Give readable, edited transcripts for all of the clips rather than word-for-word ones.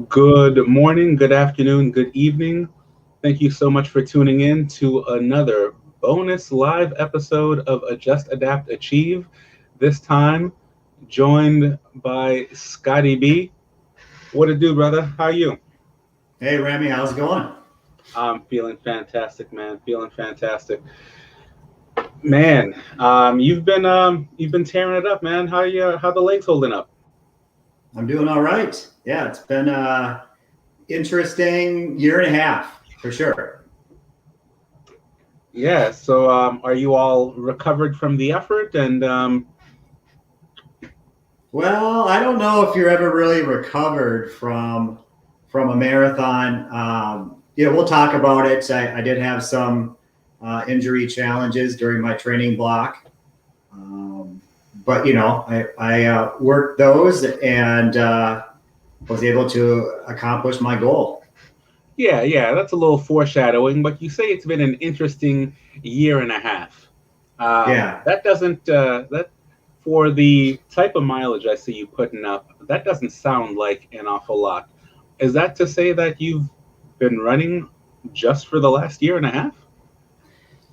Good morning, good afternoon, good evening. Thank you so much for tuning in to another bonus live episode of Adjust, Adapt, Achieve. This time joined by Scotty B. What it do, brother? How you? Hey Remy, how's it going? I'm feeling fantastic, man. Feeling fantastic, man. You've been tearing it up, man. How the legs holding up? I'm doing all right. Yeah, it's been a interesting year and a half for sure. Yeah. So, are you all recovered from the effort? And Well, I don't know if you're ever really recovered from a marathon. We'll talk about it. I did have some injury challenges during my training block, um, but I worked those and was able to accomplish my goal. Yeah, that's a little foreshadowing, but you say it's been an interesting year and a half. Yeah. That doesn't that for the type of mileage I see you putting up, that doesn't sound like an awful lot. Is that to say that you've been running just for the last year and a half?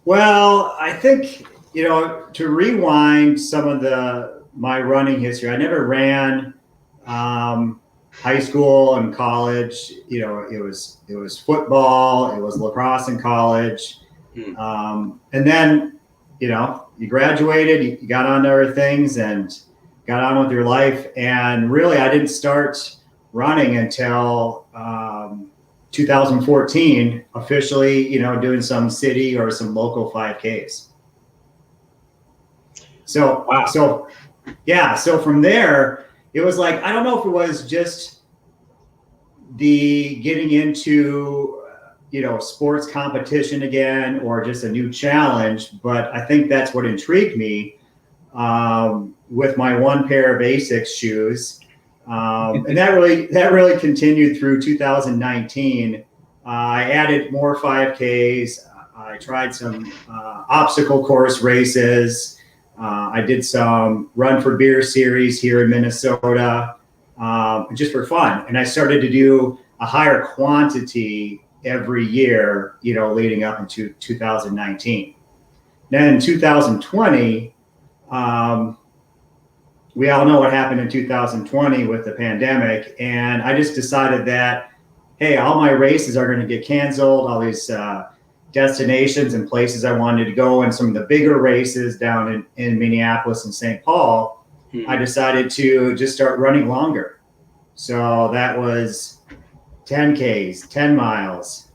Well, I think to rewind some of the my running history. I never ran high school and college. It was football, it was lacrosse in college, Hmm. and then you graduated, you got on to other things, and got on with your life. And really, I didn't start running until 2014, officially, doing some city or some local 5Ks. So, Wow. so yeah, so from there, it was like, I don't know if it was just the getting into, sports competition again or just a new challenge, but I think that's what intrigued me with my one pair of Asics shoes. And that really continued through 2019. I added more 5Ks. I tried some obstacle course races. I did some Run for Beer series here in Minnesota, just for fun. And I started to do a higher quantity every year, leading up into 2019. Then in 2020, um, we all know what happened in 2020 with the pandemic. And I just decided that, hey, all my races are going to get canceled, all these destinations and places I wanted to go, and some of the bigger races down in Minneapolis and St. Paul, Hmm. I decided to just start running longer. So that was 10Ks, 10 miles,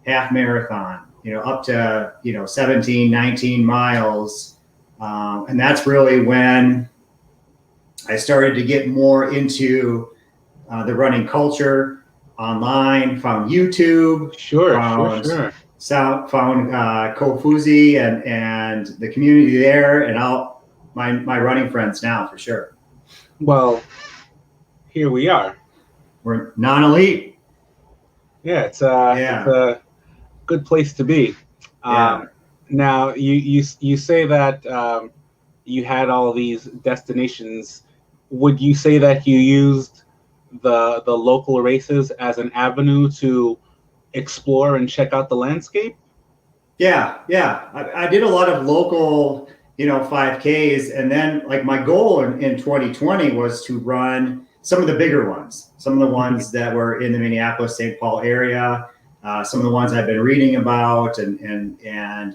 half marathon, up to, 17, 19 miles. And that's really when I started to get more into the running culture online, found YouTube, Sure, sure, found sure. found Kofuzi and the community there, and all my running friends now for sure. Well, here we are. We're non-elite. Yeah, it's Yeah, a good place to be. yeah. Um, Now you say that you had all these destinations. Would you say that you used the local races as an avenue to explore and check out the landscape? Yeah. I did a lot of local, 5Ks, and then like my goal in 2020 was to run some of the bigger ones, some of the ones that were in the Minneapolis, St. Paul area, some of the ones I've been reading about, and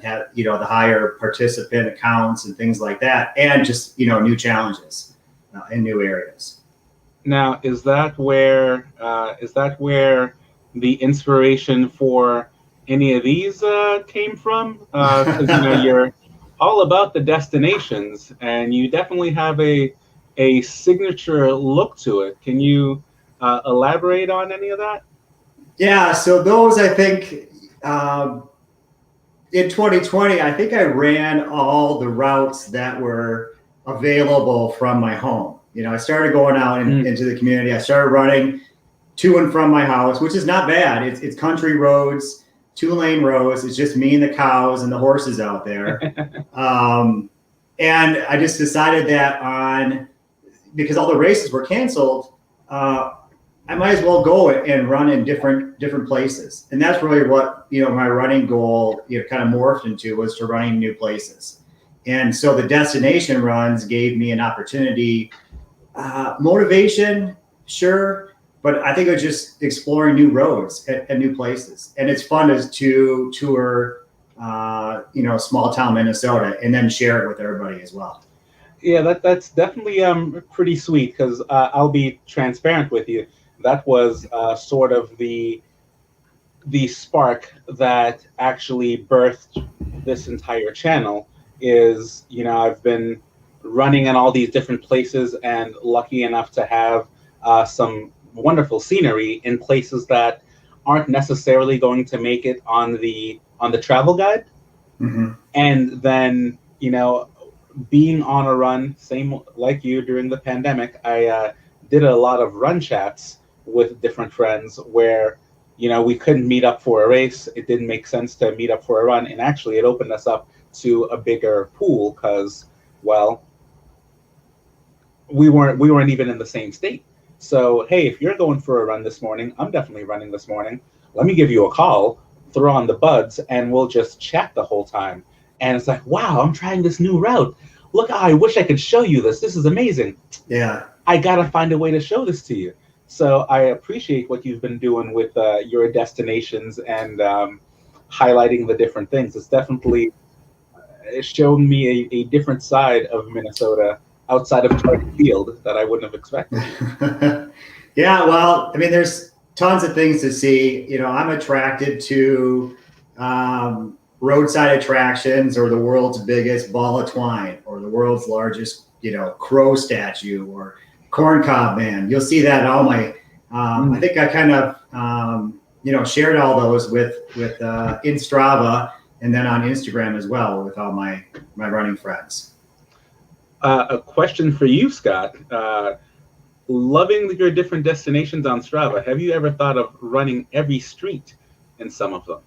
had the higher participant accounts and things like that, and just new challenges in new areas. Now, is that where the inspiration for any of these came from? Because you're all about the destinations, and you definitely have a signature look to it. Can you elaborate on any of that? Yeah, so those I think um, in 2020, I think I ran all the routes that were available from my home. I started going out Mm. into the community. I started running to and from my house, which is not bad. It's country roads, 2-lane roads. It's just me and the cows and the horses out there. And I just decided that because all the races were canceled, I might as well go and run in different places. And that's really what, my running goal, kind of morphed into, was to running new places. And so the destination runs gave me an opportunity, motivation, sure, but I think it was just exploring new roads and new places. And it's fun to tour, small town Minnesota and then share it with everybody as well. Yeah, that's definitely pretty sweet because I'll be transparent with you. That was sort of the spark that actually birthed this entire channel. Is I've been running in all these different places and lucky enough to have some wonderful scenery in places that aren't necessarily going to make it on the travel guide. Mm-hmm. And then being on a run, same like you during the pandemic, I did a lot of run chats with different friends where we couldn't meet up for a race. It didn't make sense to meet up for a run, and actually it opened us up to a bigger pool because, well, we weren't even in the same state. So hey, if you're going for a run this morning, I'm definitely running this morning. Let me give you a call, throw on the buds, and we'll just chat the whole time. And it's like, wow, I'm trying this new route. Look, I wish I could show you this. This is amazing. Yeah. I gotta find a way to show this to you. So I appreciate what you've been doing with your destinations and highlighting the different things. It's definitely shown me a different side of Minnesota outside of track and field that I wouldn't have expected. Yeah, well, I mean, there's tons of things to see. I'm attracted to roadside attractions, or the world's biggest ball of twine, or the world's largest, crow statue, or corncob man. You'll see that in all my. I think I kind of shared all those with in Strava, and then on Instagram as well with all my running friends. A question for you, Scott. Loving your different destinations on Strava, have you ever thought of running every street in some of them?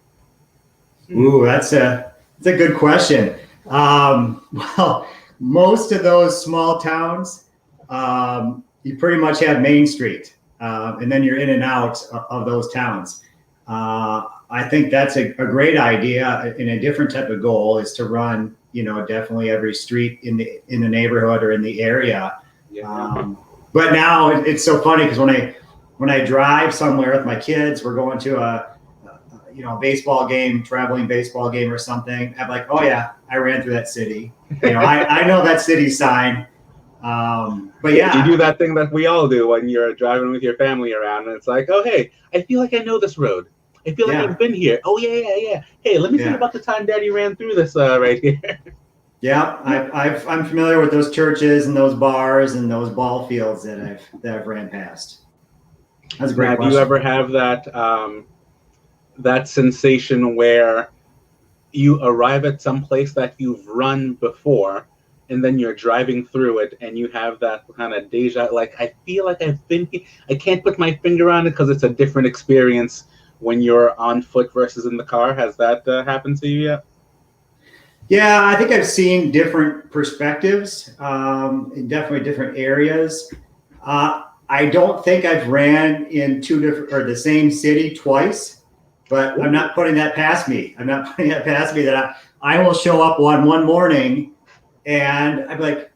Ooh, that's a good question. Well, most of those small towns, you pretty much have Main Street, and then you're in and out of those towns. I think that's a great idea. And a different type of goal is to run, definitely every street in the neighborhood or in the area. Yeah. But now it's so funny because when I drive somewhere with my kids, we're going to a baseball game, traveling baseball game or something. I'm like, oh yeah, I ran through that city. I know that city sign. But yeah, you do that thing that we all do when you're driving with your family around, and it's like, oh hey, I feel like I know this road. I feel like I've been here. Oh yeah. Hey, let me think about the time Daddy ran through this right here. Yeah, I'm familiar with those churches and those bars and those ball fields that I've ran past. That's a great question. Do you ever have that sensation where you arrive at some place that you've run before, and then you're driving through it, and you have that kind of deja, like I feel like I've been here. I can't put my finger on it because it's a different experience when you're on foot versus in the car. Has that happened to you yet? Yeah, I think I've seen different perspectives, in definitely different areas. I don't think I've ran in two different or the same city twice, but I'm not putting that past me. That I will show up one morning and I'd be like,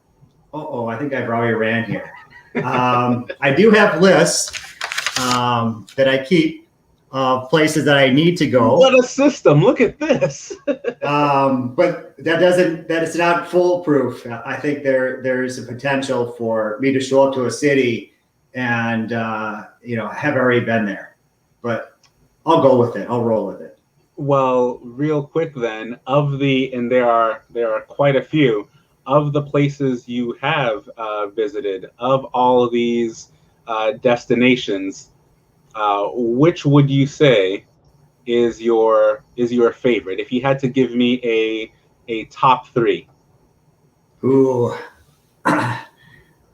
oh, I think I've already ran here. I do have lists that I keep of places that I need to go. What a system! Look at this. But that is not foolproof. I think there's a potential for me to show up to a city and have already been there. But I'll go with it. I'll roll with it. Well, real quick then, and there are quite a few of the places you have visited, of all of these destinations. Which would you say is your favorite? If you had to give me a top three. Ooh.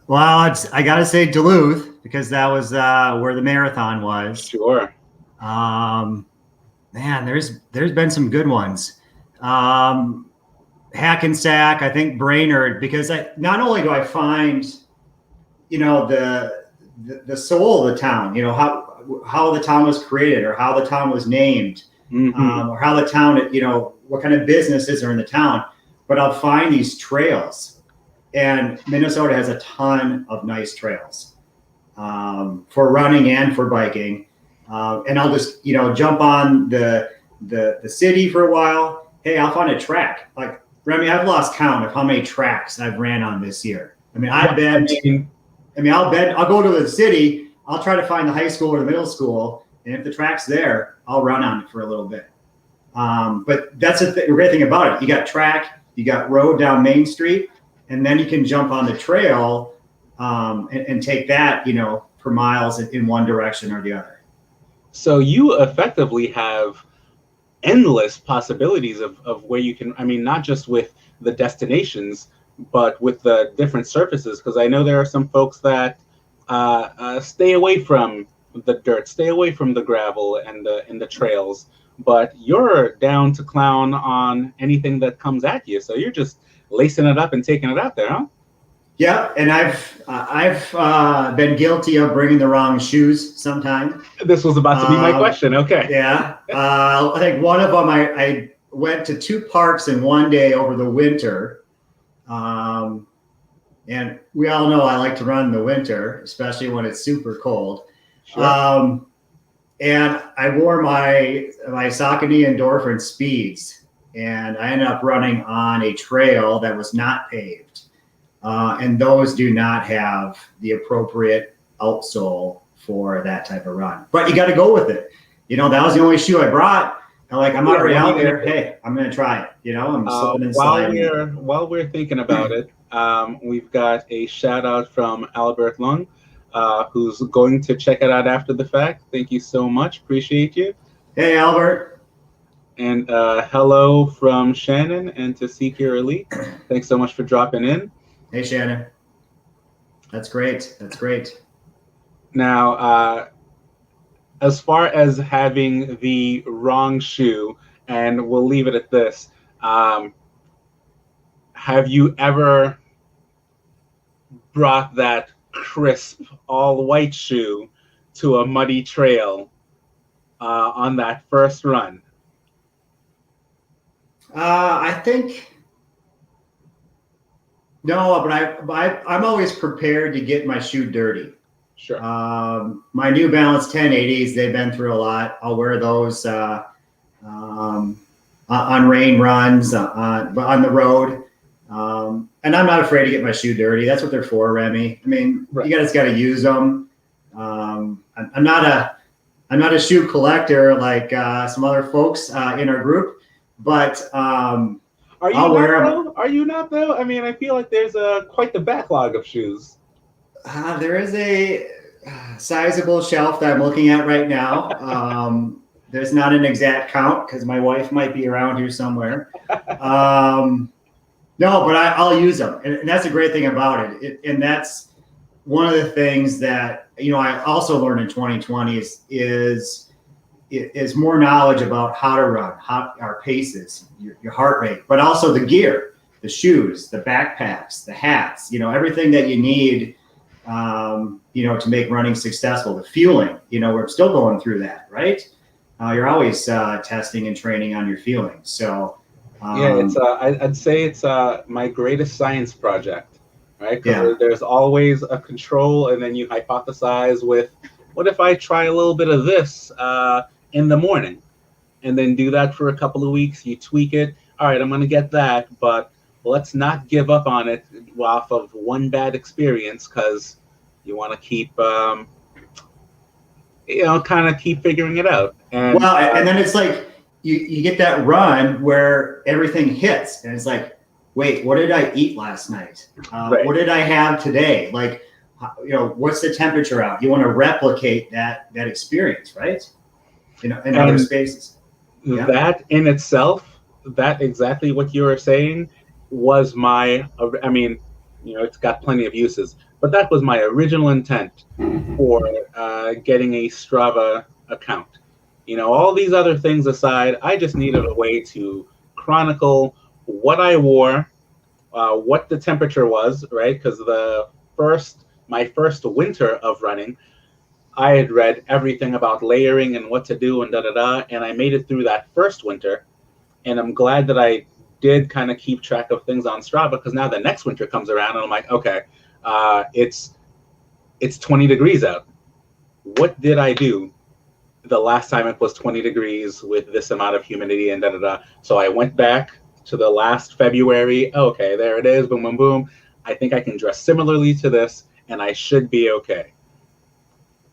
Well, I got to say Duluth because that was where the marathon was. Sure. Man, there's been some good ones. Hackensack, I think Brainerd, because not only do I find, the the soul of the town, how the town was created or how the town was named, or how the town, what kind of businesses are in the town. But I'll find these trails, and Minnesota has a ton of nice trails for running and for biking. And I'll just, jump on the city for a while. Hey, I'll find a track. Like, Remy, I've lost count of how many tracks I've ran on this year. I mean, I'll go to the city. I'll try to find the high school or the middle school. And if the track's there, I'll run on it for a little bit. But that's the great thing about it. You got track, you got road down Main Street, and then you can jump on the trail and take that, for miles in one direction or the other. So you effectively have endless possibilities of where you can, not just with the destinations, but with the different surfaces. Because I know there are some folks that stay away from the dirt, stay away from the gravel and the trails, but you're down to clown on anything that comes at you. So you're just lacing it up and taking it out there, huh? Yeah, and I've been guilty of bringing the wrong shoes sometime. This was about to be my question. Okay. Yeah, I think one of them I went to 2 parks in one day over the winter, and we all know I like to run in the winter, especially when it's super cold. Sure. And I wore my Saucony Endorphin Speeds, and I ended up running on a trail that was not paved. And those do not have the appropriate outsole for that type of run. But you got to go with it. That was the only shoe I brought. I'm already out there. Hey, I'm going to try it. I'm slipping and sliding. While we're thinking about it, we've got a shout out from Albert Lung, who's going to check it out after the fact. Thank you so much. Appreciate you. Hey, Albert. And hello from Shannon and to Seek Your Elite. Thanks so much for dropping in. Hey, Shannon. That's great. Now, as far as having the wrong shoe, and we'll leave it at this, have you ever brought that crisp, all-white shoe to a muddy trail on that first run? I think... No, but I'm always prepared to get my shoe dirty. Sure. My New Balance 1080s, they've been through a lot. I'll wear those on rain runs, on the road. And I'm not afraid to get my shoe dirty. That's what they're for, Remy. Right. You guys got to use them. I'm not a shoe collector like some other folks in our group, but Are you not though? I feel like there's quite the backlog of shoes. There is a sizable shelf that I'm looking at right now. There's not an exact count because my wife might be around here somewhere. No, but I'll use them, and that's the great thing about it. And that's one of the things that I also learned in 2020 is more knowledge about how to run, our paces, your heart rate, but also the gear, the shoes, the backpacks, the hats, everything that you need, to make running successful. The fueling, we're still going through that, right? You're always testing and training on your fueling. So it's I'd say it's my greatest science project, right? Because there's always a control, and then you hypothesize with, what if I try a little bit of this in the morning, and then do that for a couple of weeks? You tweak it. All right, I'm going to get that, but let's not give up on it off of one bad experience, because you want to keep, kind of keep figuring it out. And and then it's like you get that run where everything hits, and it's like, wait, what did I eat last night? Right. What did I have today? Like, what's the temperature out? You want to replicate that experience, right? In other spaces. Yeah. That in itself, that exactly what you were saying was my, it's got plenty of uses, but that was my original intent for getting a Strava account. All these other things aside, I just needed a way to chronicle what I wore, what the temperature was, right? Because the first my first winter of running, I had read everything about layering and what to do and da da da, and I made it through that first winter. And I'm glad that I did kind of keep track of things on Strava, because now the next winter comes around and I'm like, okay, it's 20 degrees out. What did I do the last time it was 20 degrees with this amount of humidity and da da da? So I went back to the last February. Okay, there it is. Boom, boom, boom. I think I can dress similarly to this, and I should be okay.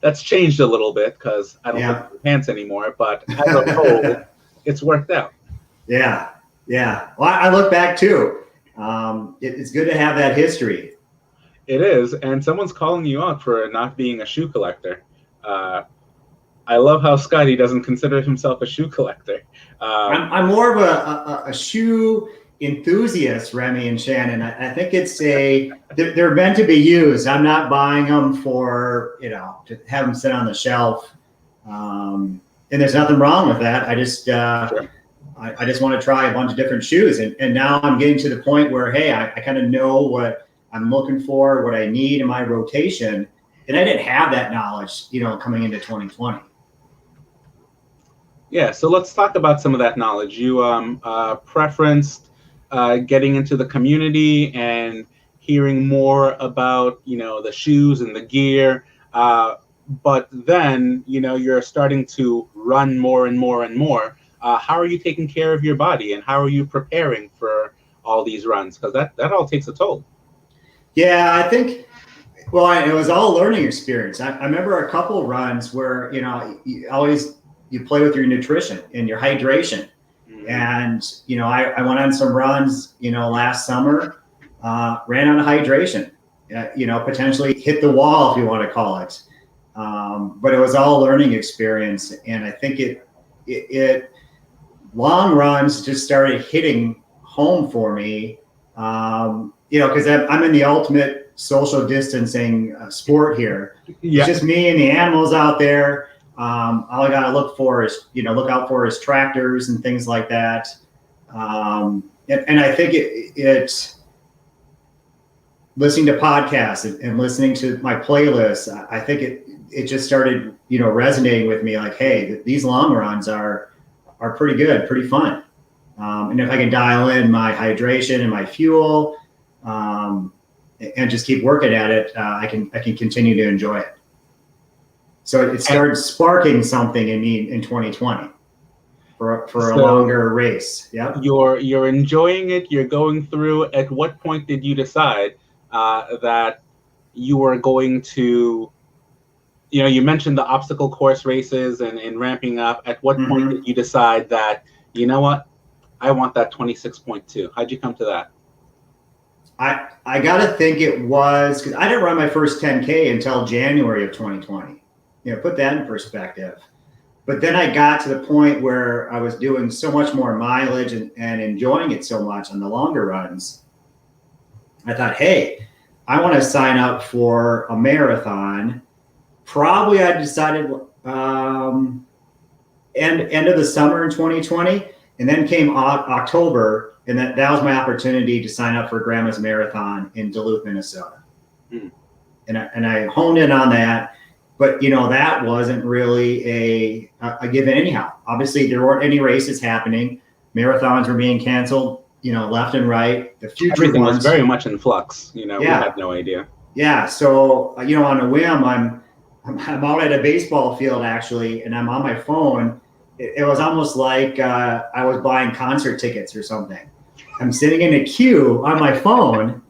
That's changed a little bit because I don't Yeah. wear pants anymore, but as a whole, it's worked out. Yeah. Yeah. Well, I look back too. It's good to have that history. It is, and someone's calling you out for not being a shoe collector. I love how Scotty doesn't consider himself a shoe collector. I'm more of a shoe enthusiast, Remy and Shannon. I think they're meant to be used. I'm not buying them for, to have them sit on the shelf. And there's nothing wrong with that. I just, Sure. I just want to try a bunch of different shoes. And now I'm getting to the point where, hey, I kind of know what I'm looking for, what I need in my rotation. And I didn't have that knowledge, coming into 2020. Yeah, so let's talk about some of that knowledge. You preferenced getting into the community and hearing more about, the shoes and the gear. But then, you're starting to run more and more and more. How are you taking care of your body, and how are you preparing for all these runs? Because that all takes a toll. Yeah, I think, well, it was all a learning experience. I remember a couple runs where, you play with your nutrition and your hydration. Mm-hmm. And, I went on some runs, last summer, ran out of hydration, potentially hit the wall, if you want to call it. But it was all a learning experience. And I think it long runs just started hitting home for me, because I'm in the ultimate social distancing sport here. Yeah. It's just me and the animals out there. All I got to look out for is tractors and things like that. And I think it's listening to podcasts and listening to my playlists. I think it just started, resonating with me, like, hey, these long runs are pretty good, pretty fun. And if I can dial in my hydration and my fuel, and just keep working at it, I can continue to enjoy it. So it started sparking something in me in 2020 for a longer race. Yeah. You're enjoying it. You're going through. At what point did you decide that you were going to, you mentioned the obstacle course races and ramping up. At what point did you decide that, you know what, I want that 26.2? How'd you come to that? I got to think it was because I didn't run my first 10K until January of 2020. Put that in perspective. But then I got to the point where I was doing so much more mileage and enjoying it so much on the longer runs. I thought, hey, I want to sign up for a marathon. Probably I decided end of the summer in 2020, and then came October, and that was my opportunity to sign up for Grandma's Marathon in Duluth, Minnesota. And I honed in on that. But, that wasn't really a given anyhow. Obviously, there weren't any races happening. Marathons were being canceled, left and right. The future Everything ones was very much in flux. We Yeah. had no idea. Yeah. So, on a whim, I'm out at a baseball field, actually, and I'm on my phone. It was almost like I was buying concert tickets or something. I'm sitting in a queue on my phone,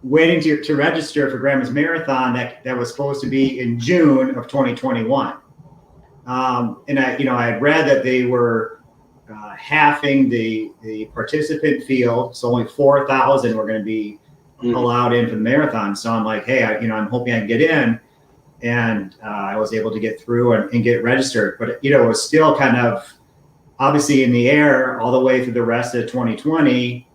waiting to register for Grandma's Marathon that was supposed to be in June of 2021. And I had read that they were halving the participant field, so only 4,000 were going to be allowed in for the marathon. So I'm like, hey, I'm hoping I can get in, and I was able to get through and get registered. But it was still kind of obviously in the air all the way through the rest of 2020.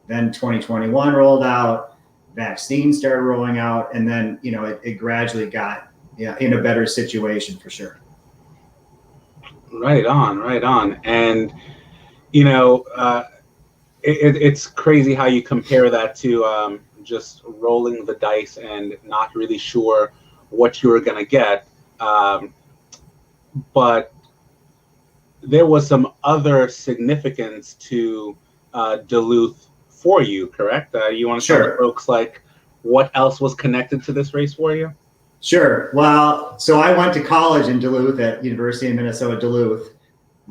Then 2021 rolled out. Vaccines started rolling out, and then it gradually got in a better situation for sure. Right on. And it's crazy how you compare that to just rolling the dice and not really sure what you were going to get. But there was some other significance to Duluth for you, correct? You want to tell the Sure. folks like what else was connected to this race for you? Sure. Well, so I went to college in Duluth at University of Minnesota Duluth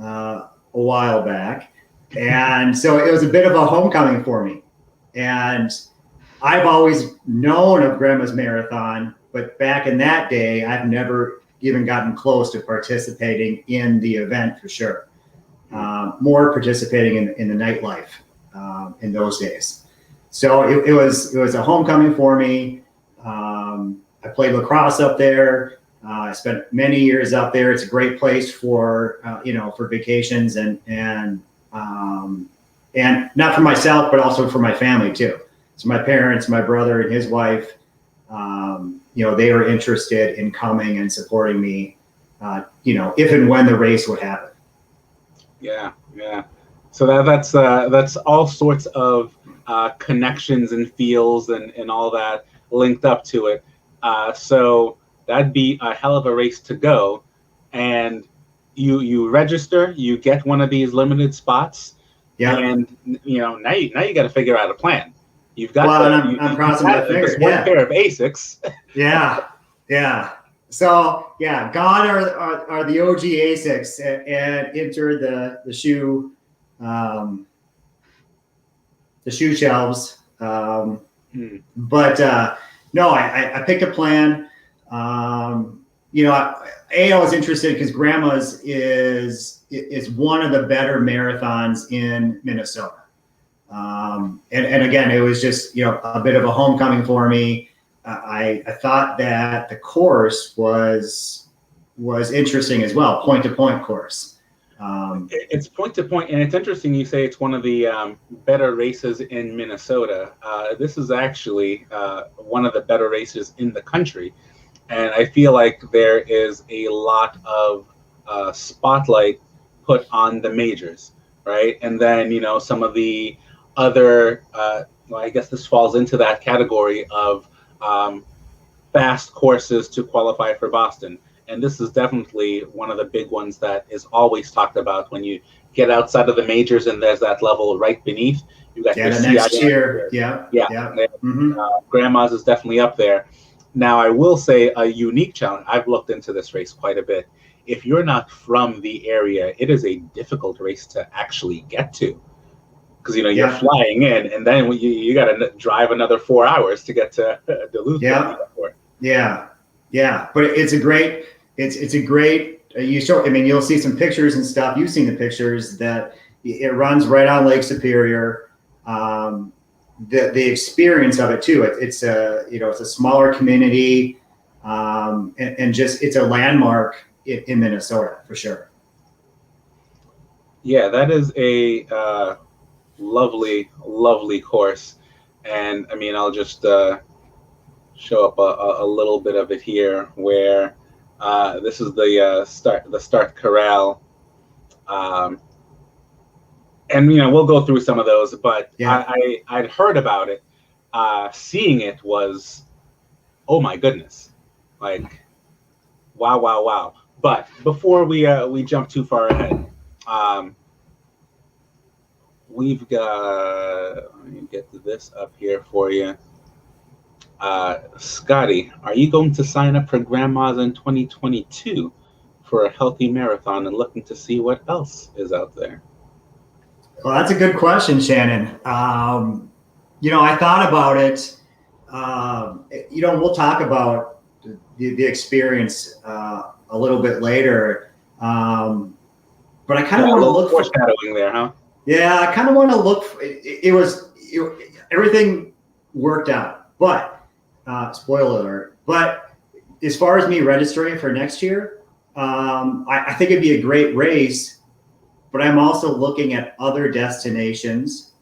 a while back, and so it was a bit of a homecoming for me. And I've always known of Grandma's Marathon, but back in that day, I've never even gotten close to participating in the event for sure. More participating in the nightlife in those days. So it was a homecoming for me. I played lacrosse up there. I spent many years up there. It's a great place for for vacations and not for myself, but also for my family too. So my parents, my brother, and his wife, they were interested in coming and supporting me, if and when the race would happen. Yeah. So that's all sorts of connections and feels and all that linked up to it. So that'd be a hell of a race to go. And you register, you get one of these limited spots, and now you got to figure out a plan. You've got I'm crossing my fingers. This one pair of ASICs. Yeah. So gone are the OG ASICs and entered the shoe shelves. But no, I picked a plan. I was interested because Grandma's is one of the better marathons in Minnesota. And again, it was just, a bit of a homecoming for me. I thought that the course was interesting as well, point to point course. It's point to point, and it's interesting you say it's one of the better races in Minnesota. This is actually one of the better races in the country, and I feel like there is a lot of spotlight put on the majors, right? And then some of the other, I guess this falls into that category of fast courses to qualify for Boston. And this is definitely one of the big ones that is always talked about when you get outside of the majors and there's that level right beneath. You got your the next tier. Yeah. Mm-hmm. Grandma's is definitely up there. Now, I will say a unique challenge. I've looked into this race quite a bit. If you're not from the area, it is a difficult race to actually get to. Because you're flying in, and then you got to drive another 4 hours to get to Duluth. But it's a great. You show. I mean, you'll see some pictures and stuff. You've seen the pictures that it runs right on Lake Superior. The experience of it too. It's a smaller community, and just it's a landmark in Minnesota for sure. Yeah, that is a lovely course, and I mean I'll just show up a little bit of it here where this is the start corral, and we'll go through some of those, but I'd heard about it. Seeing it was, oh my goodness, like wow. But before we jump too far ahead, we've got, let me get this up here for you. Scotty, are you going to sign up for Grandma's in 2022 for a healthy marathon and looking to see what else is out there? Well, that's a good question, Shannon. I thought about it. We'll talk about the experience a little bit later. But I kind of want to look foreshadowing there, huh? Yeah, I kind of want to look. Everything worked out, but spoiler alert. But as far as me registering for next year, I think it'd be a great race. But I'm also looking at other destinations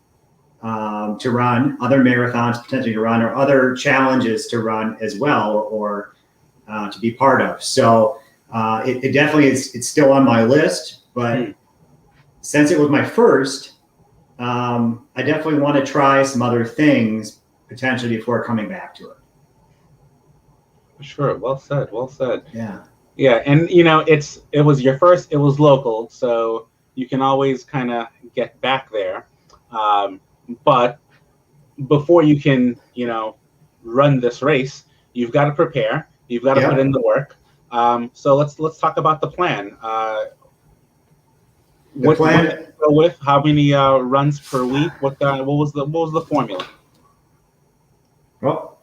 to run, other marathons potentially to run, or other challenges to run as well, or to be part of. So it definitely is. It's still on my list, but since it was my first, I definitely want to try some other things potentially before coming back to it. Sure. Well said. Well said. Yeah. Yeah, and it was your first. It was local, so you can always kind of get back there. But before you can, run this race, you've got to prepare. You've got to put in Yep. the work. So let's talk about the plan. The What did plan. you go with? How many runs per week? What was the formula? Well,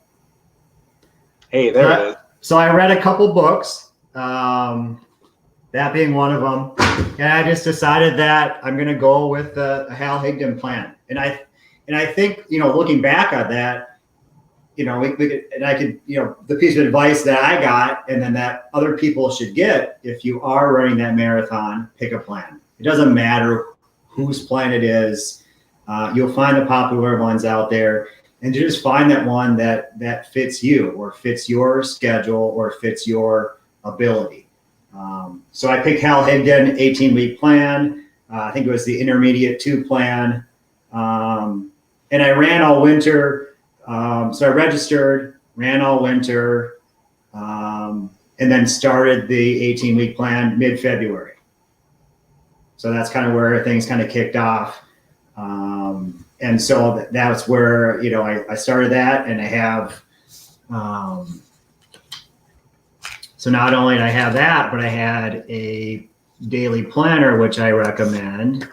Hey, so there it is. I read a couple books. That being one of them, and I just decided that I'm going to go with the Hal Higdon plan. And I think, looking back on that, we could, and I could, the piece of advice that I got, and then that other people should get, if you are running that marathon, pick a plan. It doesn't matter whose plan it is. You'll find the popular ones out there, and just find that one that fits you, or fits your schedule, or fits your ability. So I picked Hal Higdon 18-week plan. I think it was the intermediate 2 plan. And I ran all winter. So I registered, ran all winter, and then started the 18-week plan mid-February. So that's kind of where things kind of kicked off. And so that's where, I started that, and I have, so not only did I have that, but I had a daily planner, which I recommend,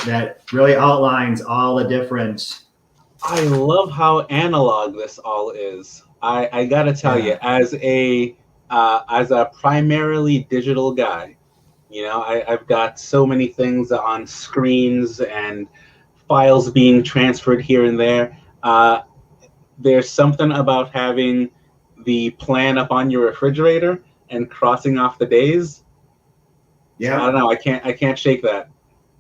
that really outlines all the different. I love how analog this all is. I gotta tell you, as a primarily digital guy, I've got so many things on screens and files being transferred here and there. There's something about having the plan up on your refrigerator and crossing off the days. Yeah. I don't know. I can't shake that.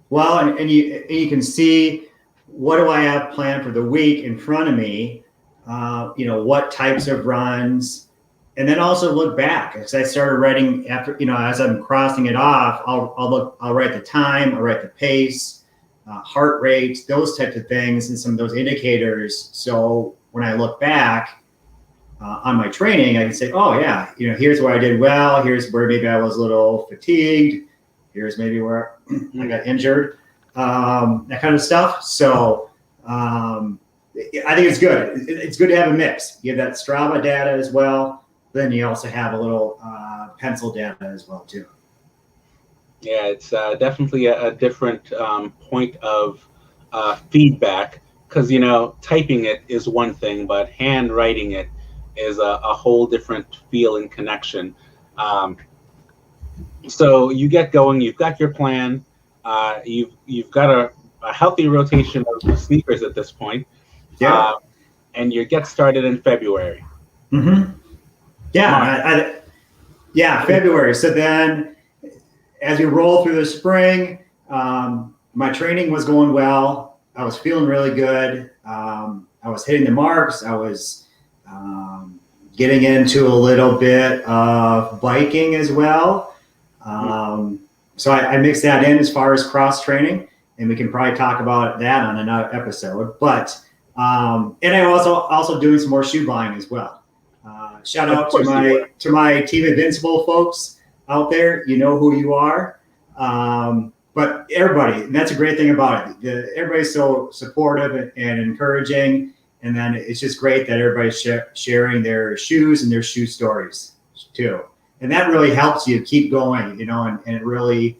Well, and you can see, what do I have planned for the week in front of me? What types of runs, and then also look back. As I started writing after, as I'm crossing it off, I'll write the time, I'll write the pace, heart rate, those types of things, and some of those indicators. So when I look back on my training, I can say, oh yeah, here's where I did well. Here's where maybe I was a little fatigued. Here's maybe where I got injured, that kind of stuff. So I think it's good. It's good to have a mix. You have that Strava data as well. Then you also have a little pencil data as well too. Yeah, it's definitely a different point of feedback, because typing it is one thing, but handwriting it is a whole different feel and connection. So you get going. You've got your plan. You've got a healthy rotation of sneakers at this point. Yeah. And you get started in February. Mm-hmm. Yeah, February. So then, as we roll through the spring, my training was going well. I was feeling really good. I was hitting the marks. I was getting into a little bit of biking as well. So I mixed that in as far as cross training, and we can probably talk about that on another episode. But and I was also doing some more shoe buying as well. Shout out to my Team Invincible folks out there. You know who you are. But everybody, and that's a great thing about it. Everybody's so supportive and encouraging. And then it's just great that everybody's sharing their shoes and their shoe stories too. And that really helps you keep going, and it really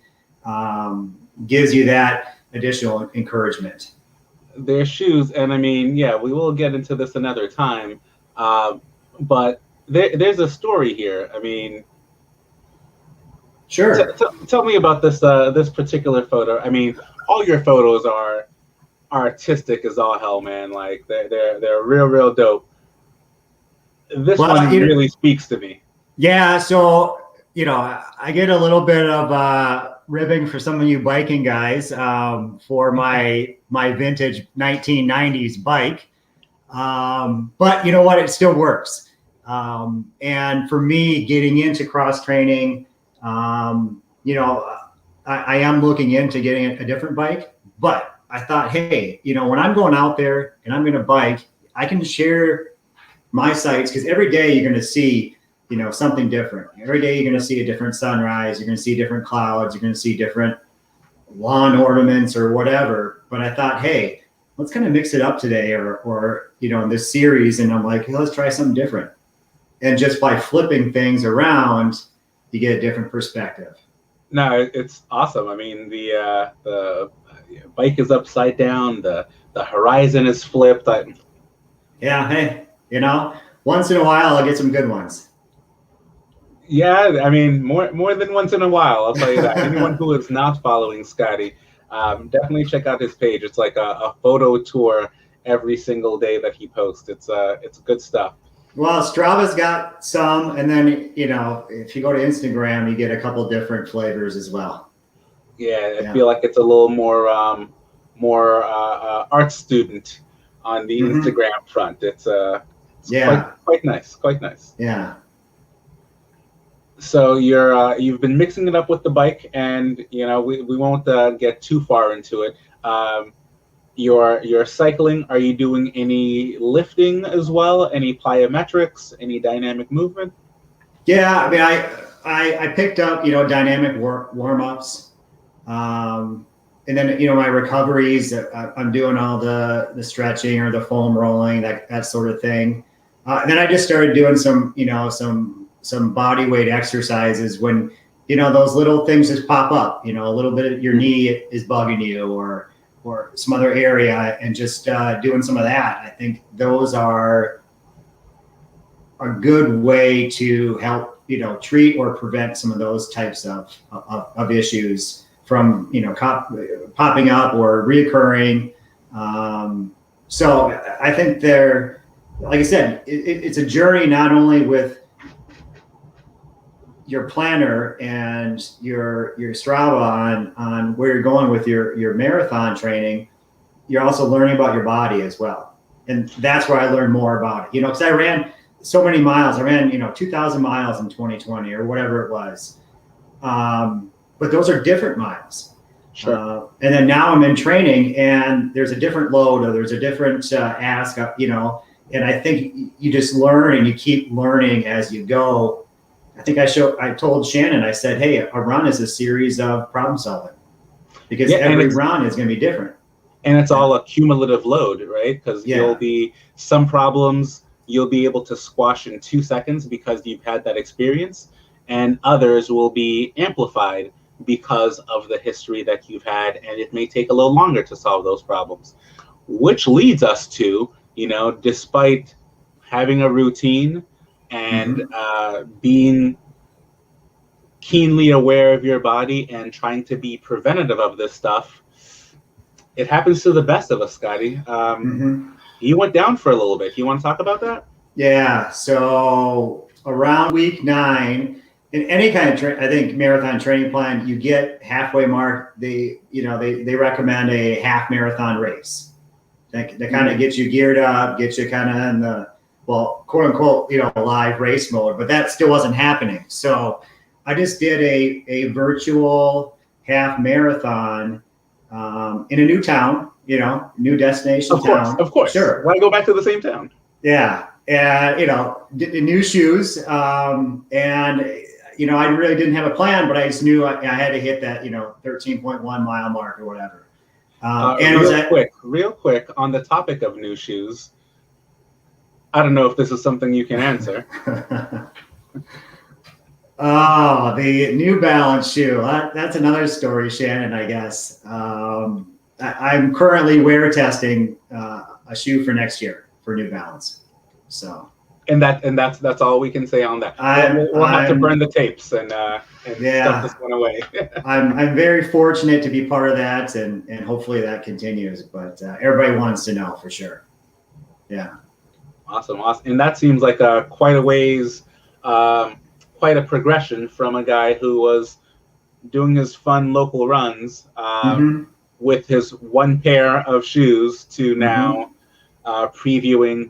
gives you that additional encouragement. Their shoes, and I mean, yeah, we will get into this another time. But there's a story here. I mean, sure. Tell me about this particular photo. I mean, all your photos are artistic as all hell, man. Like they're real dope. This one really speaks to me. Yeah, so I get a little bit of ribbing for some of you biking guys for my vintage 1990s bike, but you know what? It still works. And for me, getting into cross training, I am looking into getting a different bike, but I thought, hey, when I'm going out there and I'm going to bike, I can share my sights, because every day you're going to see, something different. Every day you're going to see a different sunrise. You're going to see different clouds. You're going to see different lawn ornaments or whatever. But I thought, hey, let's kind of mix it up today, or in this series. And I'm like, hey, let's try something different. And just by flipping things around, you get a different perspective. No, it's awesome. I mean, the bike is upside down. The horizon is flipped. Yeah, hey, once in a while I'll get some good ones. Yeah, I mean, more than once in a while, I'll tell you that. Anyone who is not following Scotty, definitely check out his page. It's like a photo tour every single day that he posts. It's good stuff. Well, Strava's got some, and then if you go to Instagram, you get a couple different flavors as well. Yeah, I feel like it's a little more art student on the Instagram front. It's quite nice, quite nice. Yeah. So you've been mixing it up with the bike, and we won't get too far into it. You're cycling. Are you doing any lifting as well? Any plyometrics? Any dynamic movement? Yeah, I mean, I picked up dynamic warm-ups, and then my recoveries. I'm doing all the stretching or the foam rolling, that sort of thing. And then I just started doing some body weight exercises when those little things just pop up. A little bit of your knee is bugging you, or some other area, and just doing some of that. I think those are a good way to help treat or prevent some of those types of issues from popping up or reoccurring. So I think they're, like I said, it's a journey not only with your planner and your Strava on where you're going with your marathon training, you're also learning about your body as well. And that's where I learned more about it, because I ran so many miles. I ran, 2,000 miles in 2020 or whatever it was. But those are different miles. Sure. And then now I'm in training, and there's a different load, or there's a different ask, and I think you just learn, and you keep learning as you go. I think I told Shannon, I said, hey, a run is a series of problem solving, because every run is going to be different. And it's all a cumulative load, right? Because you'll be, some problems you'll be able to squash in 2 seconds because you've had that experience, and others will be amplified because of the history that you've had, and it may take a little longer to solve those problems. Which leads us to, despite having a routine and being keenly aware of your body and trying to be preventative of this stuff, it happens to the best of us, Scotty. You went down for a little bit. You want to talk about that? Yeah. So around week 9, in any kind of I think marathon training plan, you get halfway mark. They recommend a half marathon race. That kind of gets you geared up, gets you kind of in the, well, quote unquote, live race mode, but that still wasn't happening. So I just did a virtual half marathon in a new town, new destination town. Of course. Sure. Why go back to the same town? Yeah. And, new shoes. And, I really didn't have a plan, but I just knew I had to hit that, 13.1 mile mark or whatever. And real quick on the topic of new shoes. I don't know if this is something you can answer. Oh, the New Balance shoe. That's another story, Shannon, I guess. I'm currently wear testing a shoe for next year for New Balance. So. And that's all we can say on that. We'll have to burn the tapes and stuff this one away. I'm very fortunate to be part of that, and hopefully that continues. But everybody wants to know for sure. Yeah. Awesome. And that seems like quite a ways, quite a progression from a guy who was doing his fun local runs with his one pair of shoes to now previewing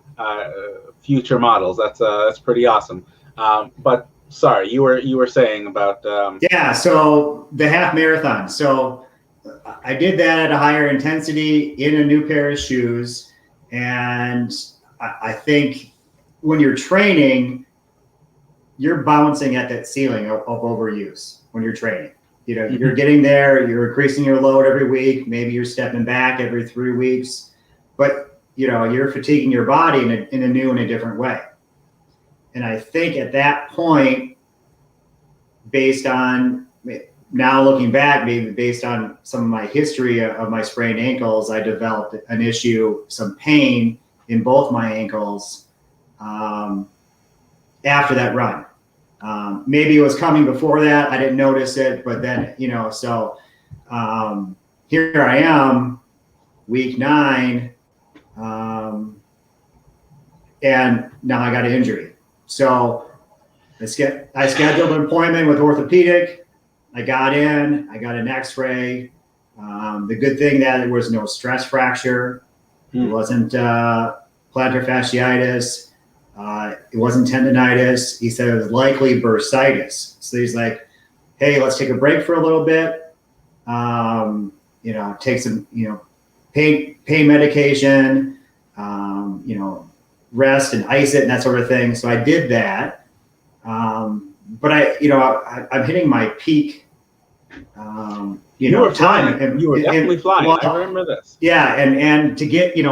future models. That's pretty awesome. But sorry, you were saying about so the half marathon. So I did that at a higher intensity in a new pair of shoes. And I think when you're training, you're bouncing at that ceiling of overuse when you're training. You're getting there, you're increasing your load every week. Maybe you're stepping back every 3 weeks, but you're fatiguing your body in a new and a different way. And I think at that point, based on now looking back, maybe based on some of my history of my sprained ankles, I developed an issue, some pain in both my ankles after that run. Maybe it was coming before that. I didn't notice it, but then, so here I am, week 9, and now I got an injury. So I scheduled an appointment with orthopedic. I got in, I got an x-ray. The good thing that there was no stress fracture. It wasn't plantar fasciitis. It wasn't tendonitis. He said it was likely bursitis. So he's like, hey, let's take a break for a little bit. Take some, pain medication, rest and ice it and that sort of thing. So I did that. But I'm hitting my peak, you were time. flying. And you were definitely flying. Well, I remember this. Yeah. And to get, hit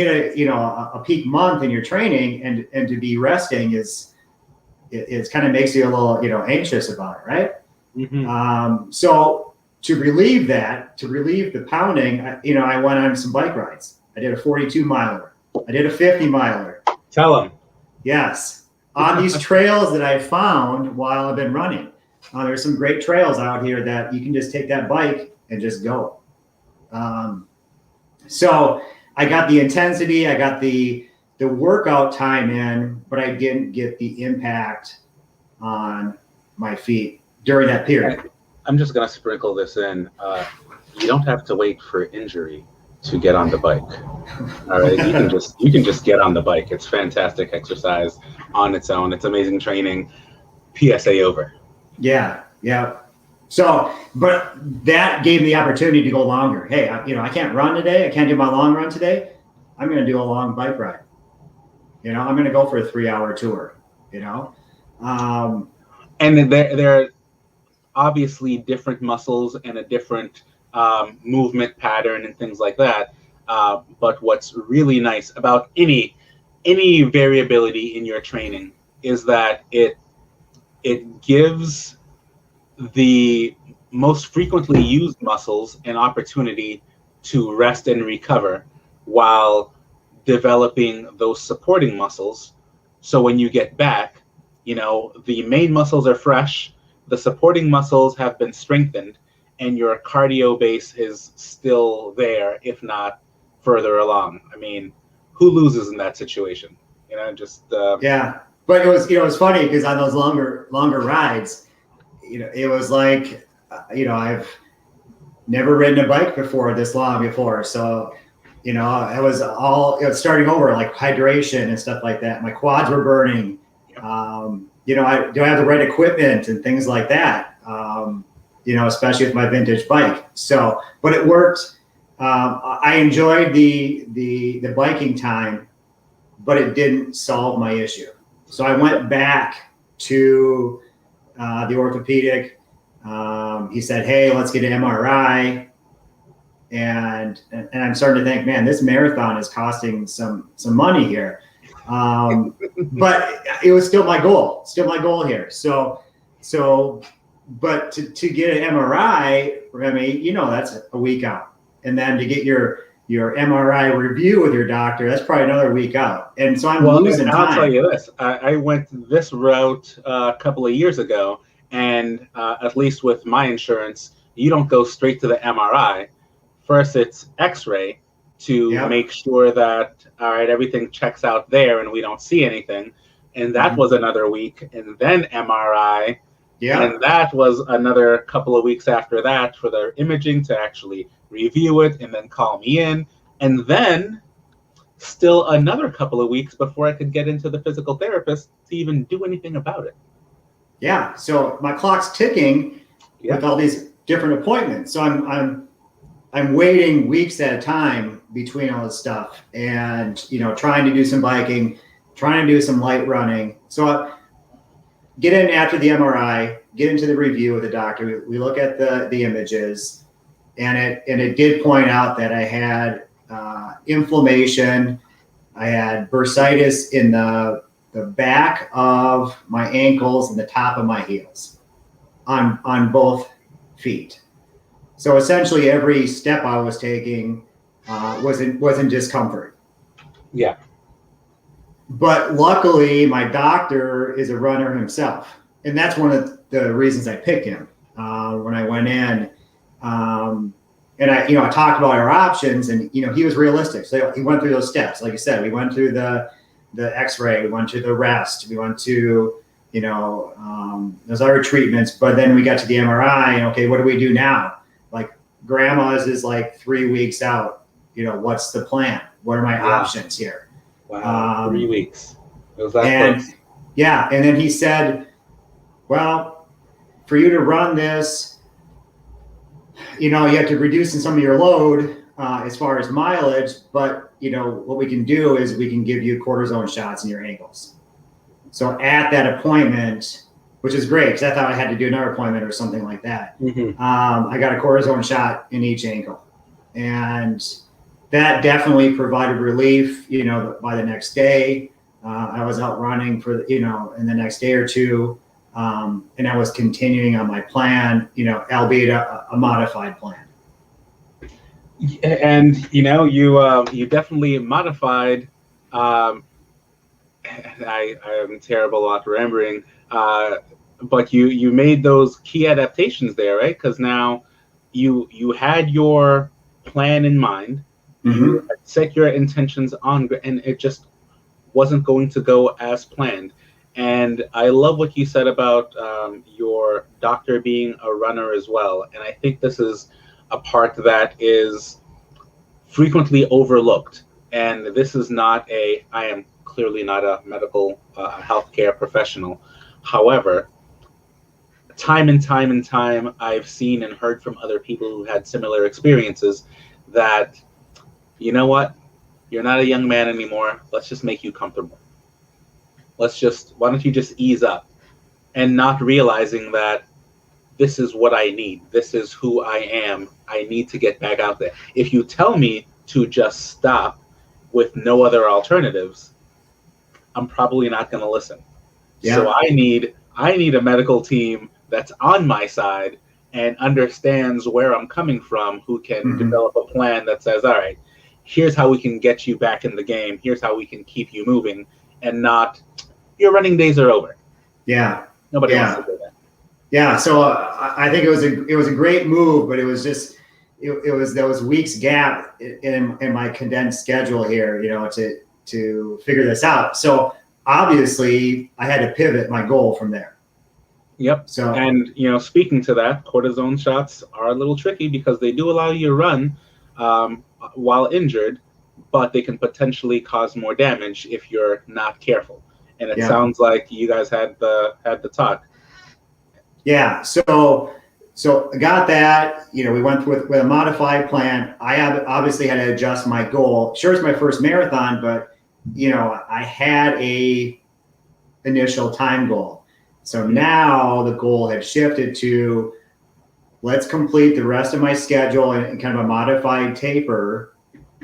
a peak month in your training and to be resting it's kind of makes you a little, anxious about it. Right. Mm-hmm. So to relieve the pounding, I went on some bike rides. I did a 42 miler. I did a 50 miler. Tell them. Yes. On these trails that I found while I've been running. There's some great trails out here that you can just take that bike and just go. So I got the intensity, I got the workout time in, but I didn't get the impact on my feet during that period. I'm just going to sprinkle this in. You don't have to wait for injury to get on the bike. All right. You can just get on the bike. It's fantastic exercise on its own. It's amazing training. PSA over. Yeah. So, but that gave me the opportunity to go longer. Hey, I can't run today. I can't do my long run today. I'm going to do a long bike ride. I'm going to go for a 3-hour tour, And there are obviously different muscles and a different movement pattern and things like that. But what's really nice about any variability in your training is that it gives the most frequently used muscles an opportunity to rest and recover while developing those supporting muscles. So when you get back, the main muscles are fresh, the supporting muscles have been strengthened, and your cardio base is still there, if not further along. I mean, who loses in that situation? Yeah. But it was funny because on those longer rides, it was like, I've never ridden a bike before this long before. So, it was starting over, like hydration and stuff like that. My quads were burning. Do I have the right equipment and things like that? Especially with my vintage bike. So, but it worked. I enjoyed the biking time, but it didn't solve my issue. So I went back to the orthopedic. He said, hey, let's get an MRI. And I'm starting to think, man, this marathon is costing some money here. But it was still my goal here. So, but to get an MRI, Remy, that's a week out. And then to get your MRI review with your doctor, that's probably another week out. And so I'm losing time. I'll tell you this. I went this route a couple of years ago, and at least with my insurance, you don't go straight to the MRI. First, it's X-ray to make sure that, all right, everything checks out there and we don't see anything. And that was another week. And then MRI. Yeah. And that was another couple of weeks after that for the imaging to actually review it and then call me in. And then still another couple of weeks before I could get into the physical therapist to even do anything about it. Yeah. So my clock's ticking with all these different appointments. So I'm I'm waiting weeks at a time between all this stuff, and trying to do some biking, trying to do some light running. So I get in after the MRI, get into the review with the doctor. We look at the images, and it did point out that I had inflammation. I had bursitis in the back of my ankles and the top of my heels on both feet. So essentially, every step I was taking was in discomfort. Yeah. But luckily, my doctor is a runner himself, and that's one of the reasons I picked him when I went in. And I talked about our options, and he was realistic. So he went through those steps, like I said. We went through the X-ray, we went to the rest, we went to those other treatments. But then we got to the MRI, and okay, what do we do now? Like, grandma's is like 3 weeks out. What's the plan? What are my options here? Wow, 3 weeks. It was that close. Yeah, and then he said, well, for you to run this, you have to reduce some of your load as far as mileage, but what we can do is we can give you cortisone shots in your ankles. So at that appointment, which is great because I thought I had to do another appointment or something like that. Mm-hmm. I got a cortisone shot in each ankle, and that definitely provided relief. By the next day, I was out running for in the next day or two, and I was continuing on my plan. Albeit a modified plan. And you definitely modified. I am terrible at remembering. But you made those key adaptations there, right? Because now you had your plan in mind, you had set your intentions on, and it just wasn't going to go as planned. And I love what you said about your doctor being a runner as well. And I think this is a part that is frequently overlooked. And this is I am clearly not a medical healthcare professional. However, time and time, I've seen and heard from other people who had similar experiences that, you know what, you're not a young man anymore. Let's just make you comfortable. Why don't you just ease up, and not realizing that this is what I need. This is who I am. I need to get back out there. If you tell me to just stop with no other alternatives, I'm probably not going to listen. Yeah. So I need a medical team that's on my side and understands where I'm coming from, who can develop a plan that says, all right, here's how we can get you back in the game. Here's how we can keep you moving, and not, your running days are over. Yeah. Nobody wants to do that. Yeah. So I think it was a great move, but it was just, it was those weeks gap in my condensed schedule here, to figure this out. So obviously I had to pivot my goal from there. Yep. So, and speaking to that, cortisone shots are a little tricky because they do allow you to run while injured, but they can potentially cause more damage if you're not careful. And it sounds like you guys had the talk. Yeah. So I got that. We went with a modified plan. I obviously had to adjust my goal. Sure, it's my first marathon, but I had a initial time goal. So now the goal had shifted to, let's complete the rest of my schedule and kind of a modified taper,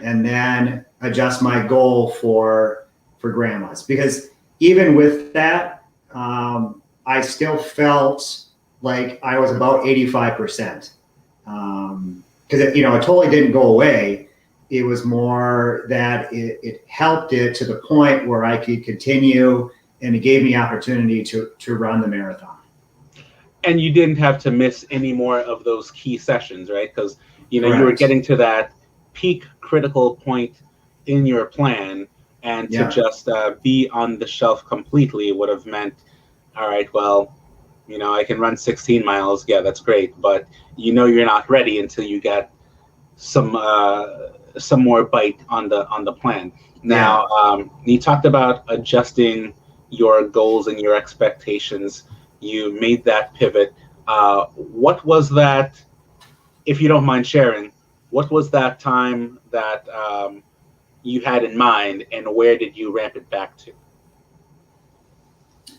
and then adjust my goal for grandma's. Because even with that, I still felt like I was about 85%. Because it totally didn't go away. It was more that it helped it to the point where I could continue, and it gave me opportunity to run the marathon. And you didn't have to miss any more of those key sessions, right? Because you were getting to that peak critical point in your plan, and to just be on the shelf completely would have meant, all right, well, I can run 16 miles. Yeah, that's great, but you're not ready until you get some more bite on the plan. Now, you talked about adjusting your goals and your expectations. You made that pivot. What was that, if you don't mind sharing, what was that time that you had in mind, and where did you ramp it back to?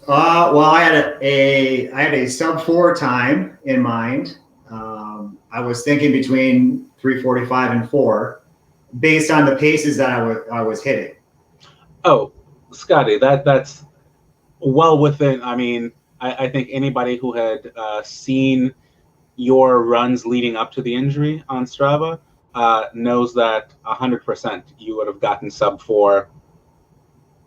Well, I had a sub 4 time in mind. I was thinking between 3:45 and 4, based on the paces that I was hitting. Oh, Scotty, that's well within. I mean, I think anybody who had seen your runs leading up to the injury on Strava knows that 100% you would have gotten sub 4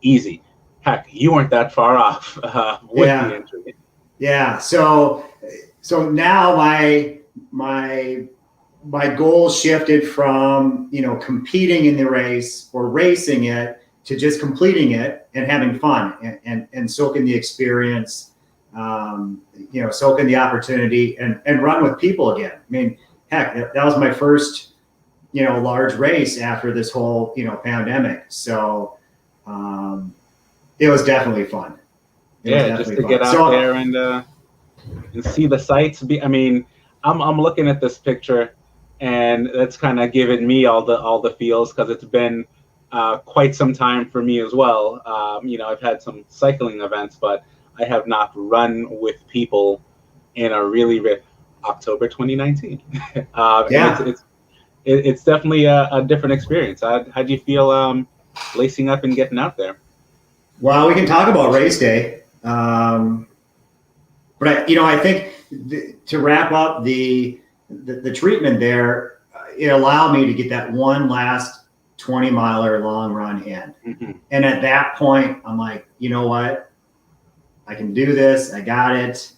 easy. Heck, you weren't that far off with the Yeah, injury. yeah. So now my goal shifted from competing in the race or racing it to just completing it and having fun and soaking the experience, soaking the opportunity and run with people again. I mean, heck, that was my first large race after this whole pandemic. So it was definitely fun. It was Yeah, just definitely to fun. get out there and see the sights. I mean, I'm looking at this picture, and that's kind of giving me all the feels, because it's been quite some time for me as well. I've had some cycling events, but I have not run with people in a October 2019, and Yeah. it's definitely a different experience. How do you feel lacing up and getting out there? Well, we can talk about race day. But I think to wrap up the treatment there, it allowed me to get that one last 20-miler long run in. Mm-hmm. And at that point, I'm like, you know what? I can do this. I got it.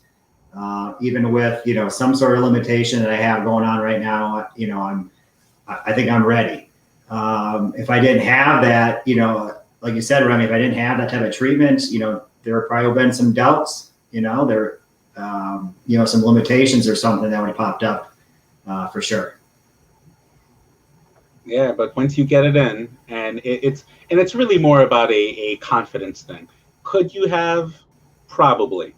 Even with some sort of limitation that I have going on right now, I think I'm ready. If I didn't have that, like you said, Remy, if I didn't have that type of treatment, there would probably been some doubts. Some limitations or something that would have popped up for sure. Yeah, but once you get it in, and it's really more about a confidence thing. Could you have? Probably,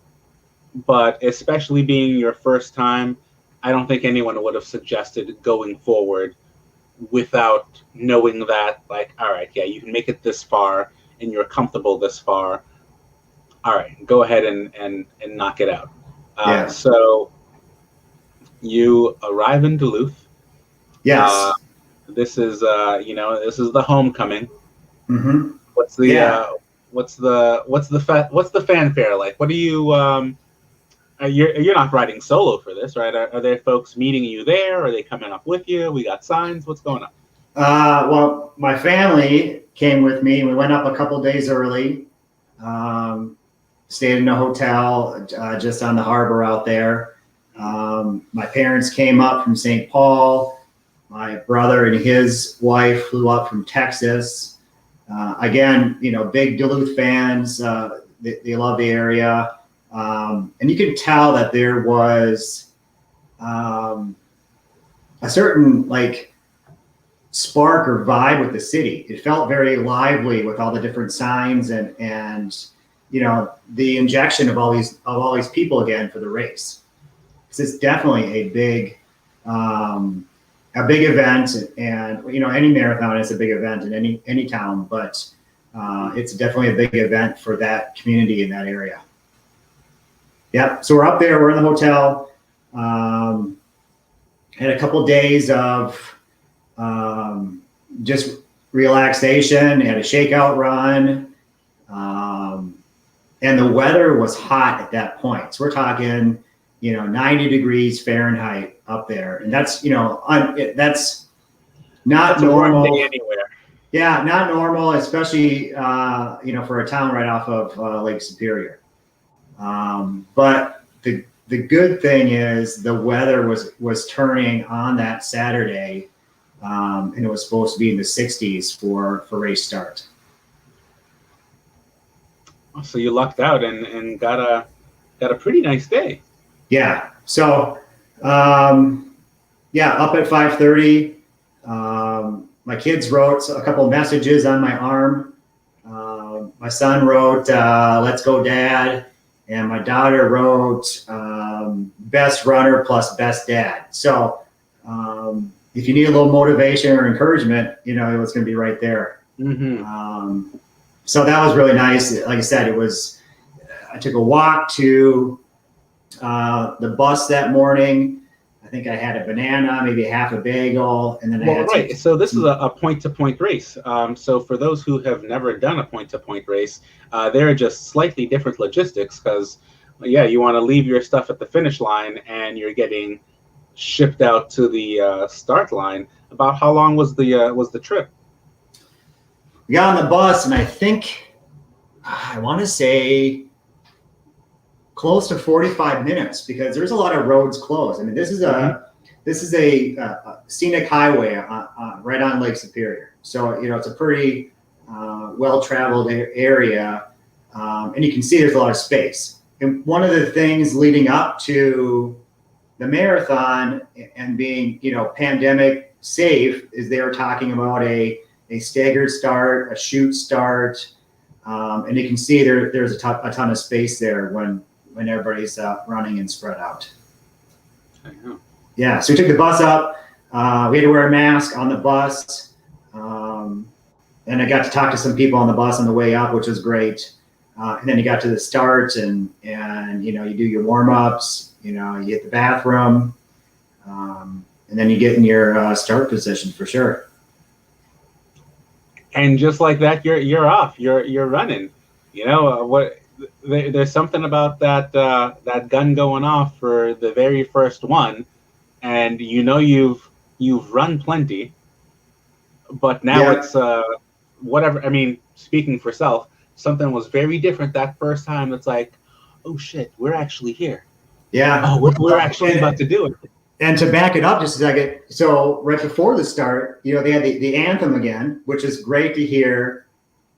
but especially being your first time, I don't think anyone would have suggested going forward without knowing that, like, all right, yeah, you can make it this far, and you're comfortable this far. All right, go ahead and knock it out. Yeah. So you arrive in Duluth. Uh, Yes. this is the homecoming. Mm-hmm. What's the Yeah. what's the fanfare like? What do you you're not riding solo for this, right? Are there folks meeting you there? Are they coming up with you? We got signs. What's going on? Well, my family came with me. We went up a couple days early. Stayed in a hotel just on the harbor out there. My parents came up from St. Paul. My brother and his wife flew up from Texas. Again, big Duluth fans. They love the area. And you could tell that there was a certain spark or vibe with the city. It felt very lively with all the different signs and the injection of all these people again for the race. It's definitely a big event, and any marathon is a big event in any town, but it's definitely a big event for that community in that area. Yeah, so we're up there. We're in the hotel. Had a couple days of just relaxation. Had a shakeout run. And the weather was hot at that point. So we're talking, 90 degrees Fahrenheit up there. And that's, that's not normal. A warm day anywhere. Yeah, not normal, especially, for a town right off of Lake Superior. But the good thing is the weather was turning on that Saturday, and it was supposed to be in the 60s for race start. So you lucked out and got a pretty nice day. Yeah. So, up at 5:30. My kids wrote a couple of messages on my arm. My son wrote, "Let's go, Dad," and my daughter wrote, "Best runner plus best dad." So, if you need a little motivation or encouragement, you know, it's going to be right there. So that was really nice. Like I said, I took a walk to the bus that morning. I think I had a banana, maybe half a bagel, and then I had right. So this is a point-to-point race. So for those who have never done a point-to-point race, there are just slightly different logistics because, yeah, you want to leave your stuff at the finish line and you're getting shipped out to the start line. About how long was the trip? We got on the bus, and I think I want to say close to 45 minutes because there's a lot of roads closed. I mean, this is a scenic highway right on Lake Superior. So, you know, it's a pretty well-traveled area, and you can see there's a lot of space. And one of the things leading up to the marathon and being, you know, pandemic safe is they were talking about a staggered start, a shoot start, and you can see there's a ton of space there when everybody's running and spread out. I know. Yeah, so we took the bus up. We had to wear a mask on the bus, and I got to talk to some people on the bus on the way up, which was great. And then you got to the start, and you know, you do your warm ups. You know, you hit the bathroom, and then you get in your start position for sure. And just like that, you're off. You're running. You know there's something about that gun going off for the very first one, and you know you've run plenty, but now it's whatever. I mean, speaking for self, something was very different that first time. It's like, oh shit, we're actually here. Yeah. Oh, we're actually about to do it. And to back it up just a second, so right before the start, you know, they had the anthem again, which is great to hear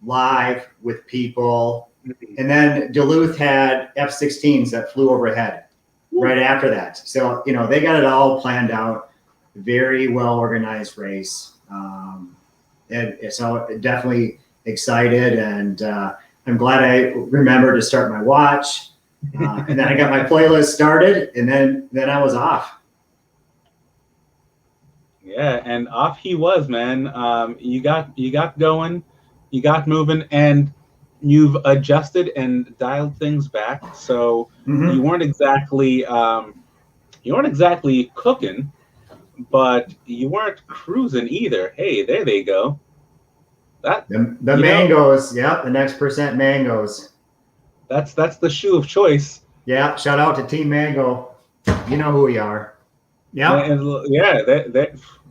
live with people. And then Duluth had F-16s that flew overhead right after that. So, you know, they got it all planned out. Very well organized race. And so definitely excited. And I'm glad I remembered to start my watch. And then I got my playlist started, and then I was off. Yeah, and off he was, man. You got going, you got moving, and you've adjusted and dialed things back. So you weren't exactly cooking, but you weren't cruising either. Hey, there they go. The mangoes, yeah, the next percent mangoes. That's the shoe of choice. Yeah, shout out to Team Mango. You know who we are. Yeah, yeah,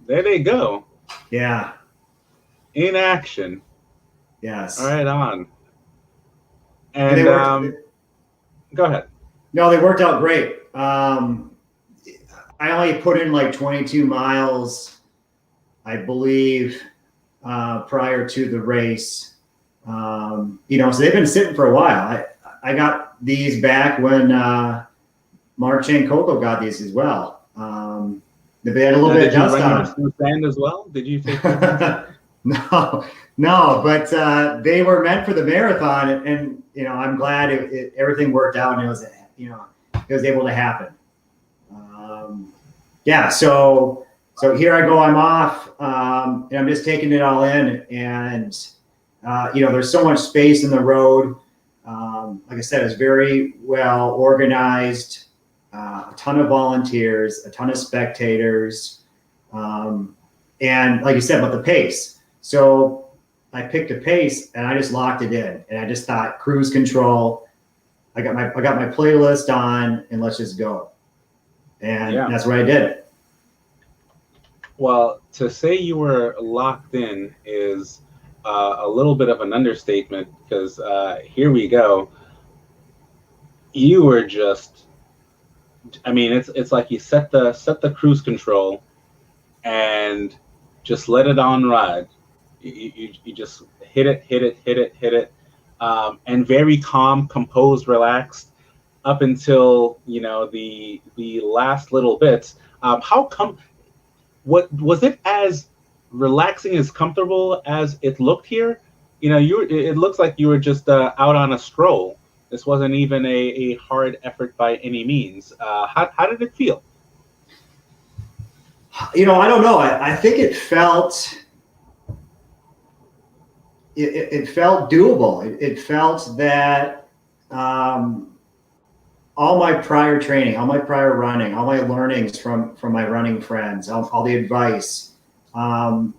there they go. Yeah, in action. Yes. Right on. And go ahead. No, they worked out great. I only put in like 22 miles, I believe, prior to the race. You know, so they've been sitting for a while. I got these back when Mark and Coco got these as well. They had a little bit of dust on them. Did you run sand as well? Did you take No, but they were meant for the marathon, and you know, I'm glad everything worked out, and it was, you know, it was able to happen. Yeah, so here I go, I'm off, and I'm just taking it all in, and you know, there's so much space in the road. Like I said, it's very well organized, a ton of volunteers, a ton of spectators, and like you said, about the pace. So I picked a pace and I just locked it in, and I just thought cruise control. I got my playlist on, and let's just go. And that's what I did. Well, to say you were locked in is a little bit of an understatement, because here we go. You were just, I mean, it's like you set the cruise control and just let it on ride. You just hit it, and very calm, composed, relaxed up until, you know, the last little bits. What was it as relaxing, as comfortable as it looked here? You know, it looks like you were just out on a stroll. This wasn't even a hard effort by any means. How did it feel? I don't know. I think it felt doable. It felt that all my prior training, all my prior running, all my learnings from my running friends, all the advice, and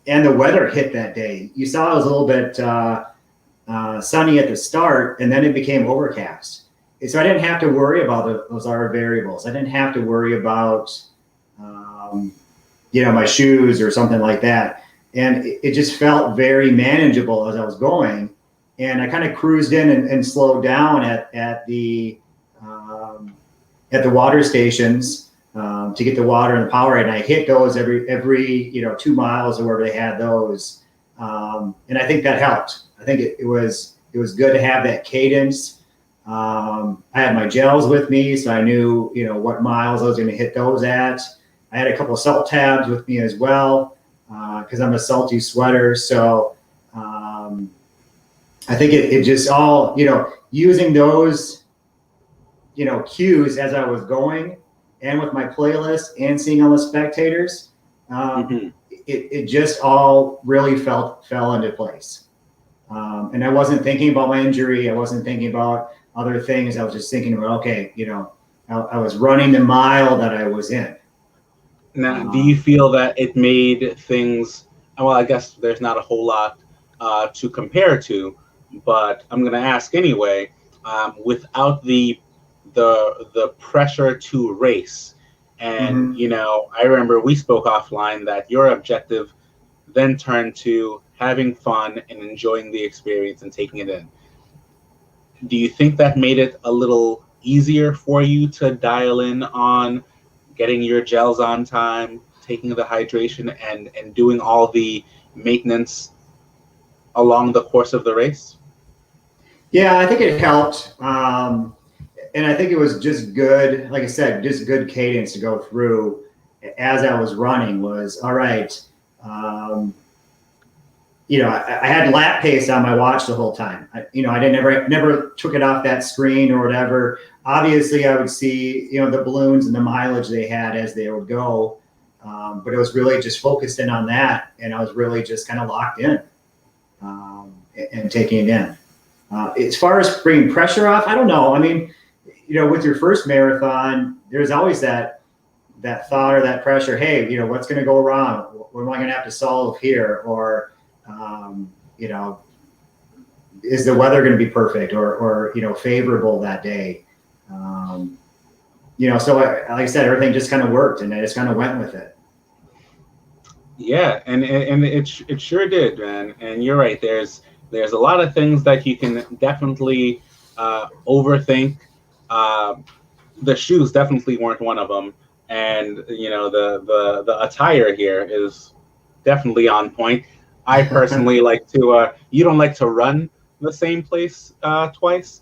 the weather hit that day. You saw it was a little bit sunny at the start, and then it became overcast. So I didn't have to worry about those other variables. I didn't have to worry about my shoes or something like that. And it just felt very manageable as I was going. And I kind of cruised in and slowed down at the water stations to get the water and the power. And I hit those every 2 miles or wherever they had those. And I think that helped. I think it was good to have that cadence. I had my gels with me, so I knew what miles I was going to hit those at. I had a couple of salt tabs with me as well because I'm a salty sweater. So I think it just all using those cues as I was going, and with my playlist and seeing all the spectators, it just all really fell into place. And I wasn't thinking about my injury. I wasn't thinking about other things. I was just thinking about, okay, I was running the mile that I was in. Now, do you feel that it made things? Well, I guess there's not a whole lot to compare to, but I'm going to ask anyway. Without the pressure to race, and I remember we spoke offline that your objective then turned to having fun and enjoying the experience and taking it in. Do you think that made it a little easier for you to dial in on getting your gels on time, taking the hydration, and doing all the maintenance along the course of the race? Yeah, I think it helped. And I think it was just good, like I said, just good cadence to go through as I was running was, all right, I had lap pace on my watch the whole time. I never took it off that screen or whatever. Obviously, I would see, the balloons and the mileage they had as they would go. But it was really just focused in on that. And I was really just kind of locked in and taking it in. As far as bringing pressure off, I don't know. I mean, with your first marathon, there's always that thought or that pressure. Hey, what's going to go wrong? What am I going to have to solve here? Or, is the weather going to be perfect or favorable that day? So like I said, everything just kind of worked, and I just kind of went with it. Yeah, and it sure did, man. And you're right. There's a lot of things that you can definitely overthink. The shoes definitely weren't one of them, and the attire here is definitely on point. I personally like to. You don't like to run the same place twice.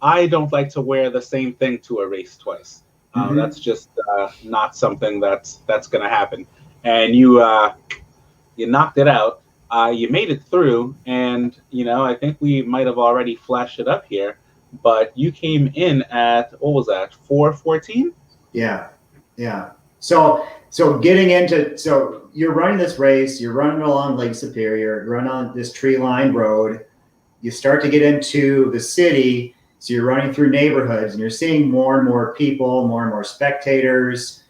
I don't like to wear the same thing to a race twice. That's just not something that's going to happen. And you knocked it out. You made it through, and I think we might have already flashed it up here, but you came in at, what was that, 4:14? Yeah. So you're running this race, you're running along Lake Superior, you're running on this tree-lined road. You start to get into the city, so you're running through neighborhoods, and you're seeing more and more people, more and more spectators.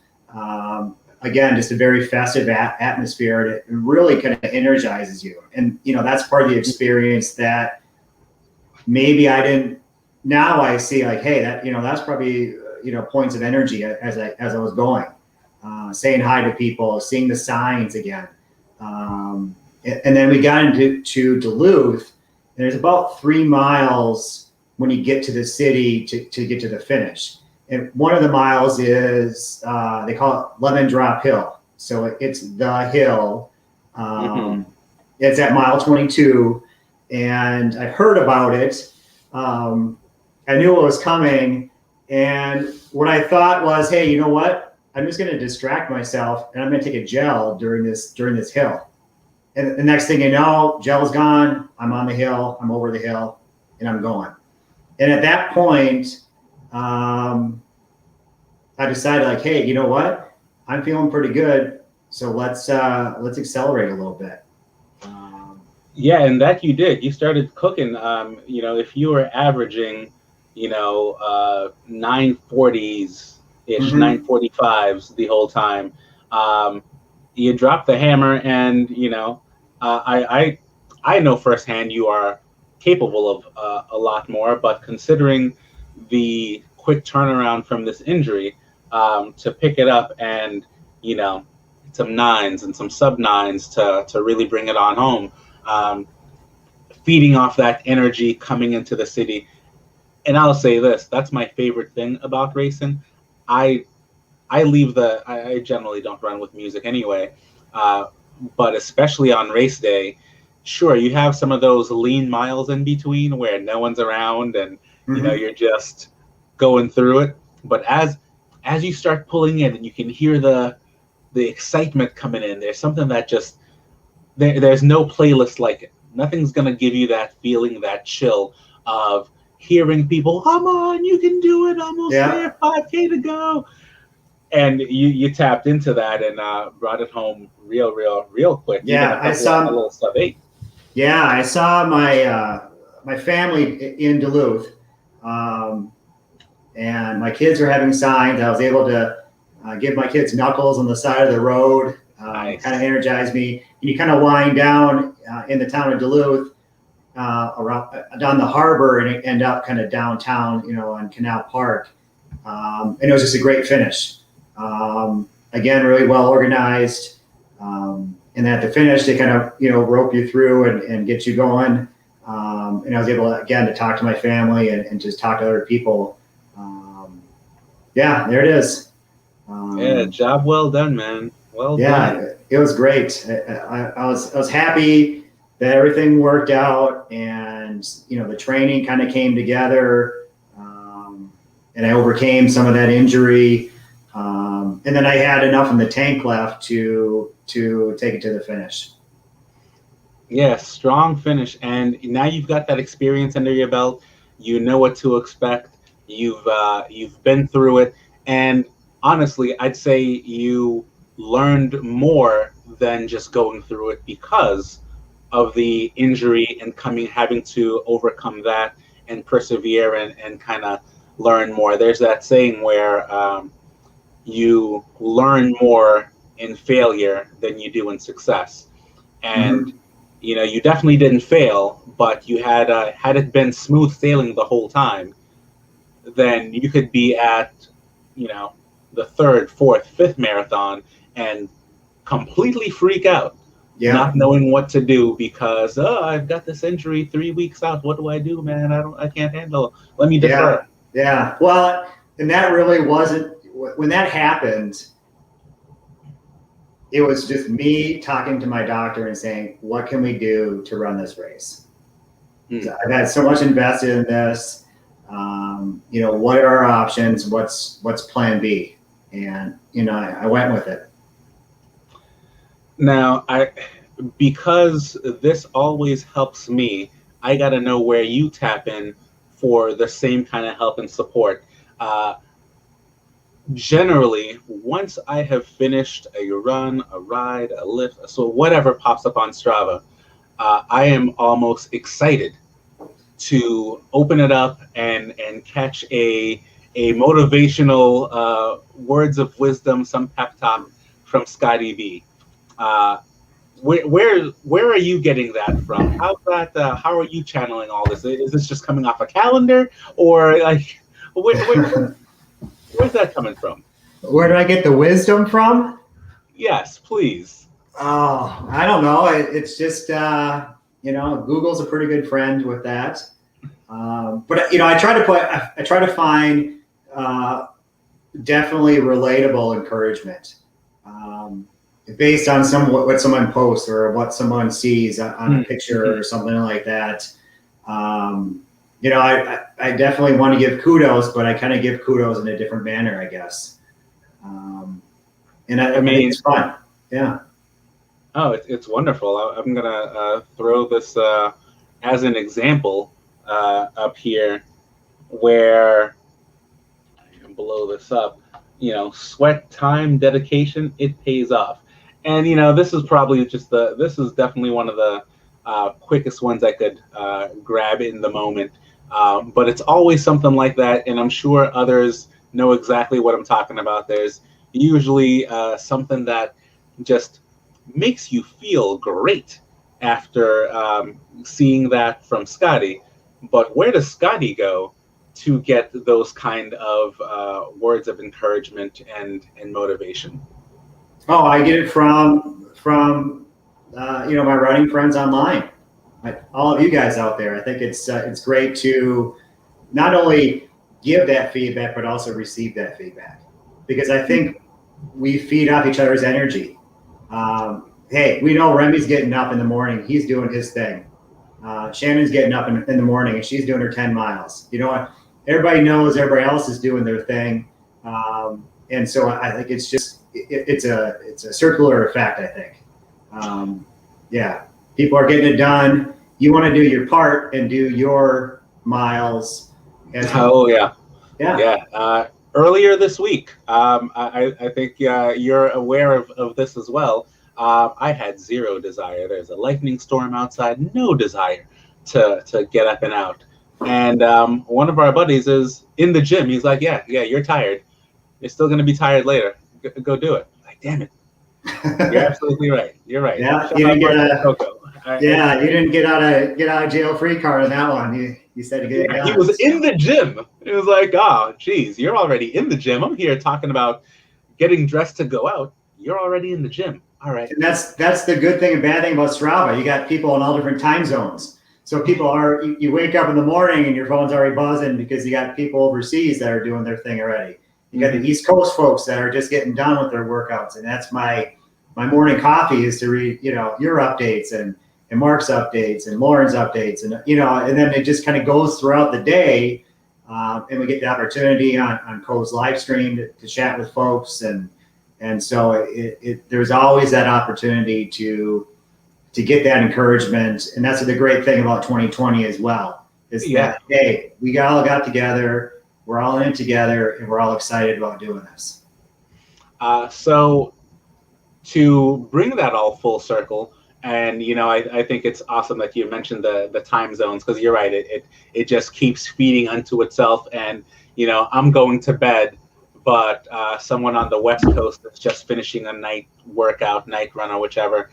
Again, just a very festive atmosphere, and it really kind of energizes you. And that's part of the experience that maybe I didn't. Now I see, like, hey, that's probably points of energy as I was going, saying hi to people, seeing the signs again, and then we got into Duluth. And there's about 3 miles when you get to the city to get to the finish. And one of the miles is, they call it Lemon Drop Hill. So it's the hill. It's at mile 22. And I've heard about it. I knew it was coming. And what I thought was, hey, you know what? I'm just going to distract myself, and I'm going to take a gel during this hill. And the next thing you know, gel's gone. I'm on the hill. I'm over the hill, and I'm going. And at that point, I decided, like, hey, you know what? I'm feeling pretty good. So let's accelerate a little bit. Yeah, and that you did. You started cooking. If you were averaging, 940s ish, Mm-hmm. 945s the whole time, um, you dropped the hammer, and I know firsthand you are capable of a lot more. But considering the quick turnaround from this injury, to pick it up and you know some nines and some sub nines to really bring it on home. Um, Feeding off that energy coming into the city. And I'll say this: that's my favorite thing about racing. I I generally don't run with music anyway, uh, but especially on race day, sure you have some of those lean miles in between where no one's around and Mm-hmm. you're just going through it. But as you start pulling in and you can hear the excitement coming in, there's something that just there's no playlist like it. Nothing's gonna give you that feeling, that chill of hearing people, "Come on, you can do it! Almost Yeah. there, 5K to go." And you tapped into that and brought it home real quick. Even Yeah. a little sub eight. I saw my family in Duluth, um, and my kids were having signs. I was able to give my kids knuckles on the side of the road. Kind of Nice. energized me. And you kind of wind down in the town of Duluth, around down the harbor, and end up kind of downtown, on Canal Park. And it was just a great finish. Again, really well organized. And at the finish, they kind of rope you through and get you going. And I was able again to talk to my family and just talk to other people. Yeah, there it is. Yeah, Um, job well done, man. Well done. yeah, it was great. I was happy that everything worked out, and the training kind of came together, and I overcame some of that injury, and then I had enough in the tank left to take it to the finish. Yeah, strong finish, and now you've got that experience under your belt. You know what to expect. You've been through it, and honestly, I'd say you learned more than just going through it because of the injury and having to overcome that and persevere and kind of learn more. There's that saying where you learn more in failure than you do in success, and Mm-hmm. you definitely didn't fail, but you had it been smooth sailing the whole time, then you could be at you know the third, fourth, fifth marathon and completely freak out, Yeah, not knowing what to do because I've got this injury 3 weeks out. What do I do, man? I can't handle. Let me yeah, defer. yeah. Well, and that really wasn't when that happened. It was just me talking to my doctor and saying, "What can we do to run this race?" Hmm. I've had so much invested in this. What are our options? What's Plan B? And I went with it. Now, because this always helps me, I got to know where you tap in for the same kind of help and support. Uh, Generally, once I have finished a run, a ride, a lift, so whatever pops up on Strava, I am almost excited to open it up and catch a motivational words of wisdom, some pep talk from Scotty B. Uh, where are you getting that from? How's that? How are you channeling all this? Is this just coming off a calendar, or like where's that coming from? Where did I get the wisdom from? Yes, please. Oh, I don't know. It's just Google's a pretty good friend with that. But I try to find uh, definitely relatable encouragement, um, based on what someone posts or what someone sees on a picture Mm-hmm. or something like that. Um, I definitely want to give kudos, but I kind of give kudos in a different manner, I guess. Um, and I I think mean, it's fun. Yeah. oh, it's wonderful. I'm gonna throw this as an example up here, where I can blow this up. sweat, time, dedication, it pays off. And this is probably this is definitely one of the quickest ones I could grab in the moment. But it's always something like that, and I'm sure others know exactly what I'm talking about. There's usually something that just makes you feel great after seeing that from Scotty. But where does Scotty go to get those kind of words of encouragement and motivation? Oh, I get it from my running friends online. All of you guys out there. I think it's great to not only give that feedback but also receive that feedback, because I think we feed off each other's energy. Hey, we know Remy's getting up in the morning. He's doing his thing. Shannon's getting up in the morning and she's doing her 10 miles. Everybody knows everybody else is doing their thing. And so I think it's just, it's a circular effect, I think. Yeah, people are getting it done. You want to do your part and do your miles. Oh, yeah. Yeah. Yeah. Earlier this week, I think you're aware of this as well. I had zero desire. There's a lightning storm outside, no desire to get up and out. And one of our buddies is in the gym. He's like, yeah, you're tired. You're still going to be tired later. Go do it. Like, damn it. You're absolutely right. You're right. Yeah, you didn't get out of jail free card on that one. You said to get it done. He was in the gym. It was like, oh, geez, you're already in the gym. I'm here talking about getting dressed to go out. You're already in the gym. All right. And that's the good thing and bad thing about Strava. You got people in all different time zones. So you wake up in the morning and your phone's already buzzing because you got people overseas that are doing their thing already. You got the East Coast folks that are just getting done with their workouts. And that's my morning coffee is to read, your updates and Mark's updates and Lauren's updates. And then it just kind of goes throughout the day. And we get the opportunity on Co's live stream to chat with folks. And so there's always that opportunity to get that encouragement. And that's the great thing about 2020 as well, is that, hey, we all got together, we're all in it together, and we're all excited about doing this. So to bring that all full circle, and I think it's awesome that you mentioned the time zones, because you're right, it just keeps feeding unto itself. And I'm going to bed, but someone on the West Coast is just finishing a night workout, night run, or whichever.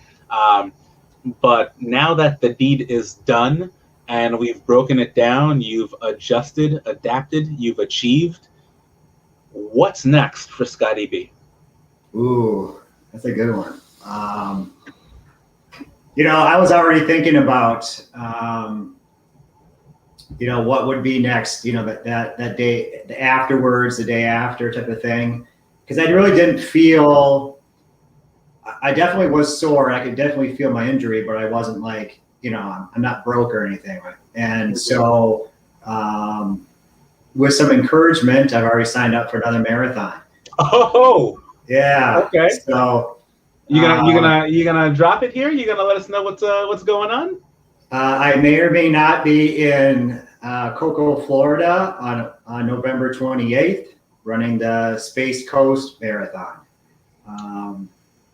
But now that the deed is done and we've broken it down, you've adjusted, adapted, you've achieved. What's next for Scotty B? Ooh, that's a good one. I was already thinking about, what would be next, that day, the afterwards, the day after type of thing. Because I really didn't feel, I definitely was sore. I could definitely feel my injury, but I wasn't like, I'm not broke or anything. And so with some encouragement, I've already signed up for another marathon. Oh, yeah. Okay. So you gonna drop it here? You gonna let us know what's going on? I may or may not be in Cocoa, Florida on November 28th, running the Space Coast Marathon.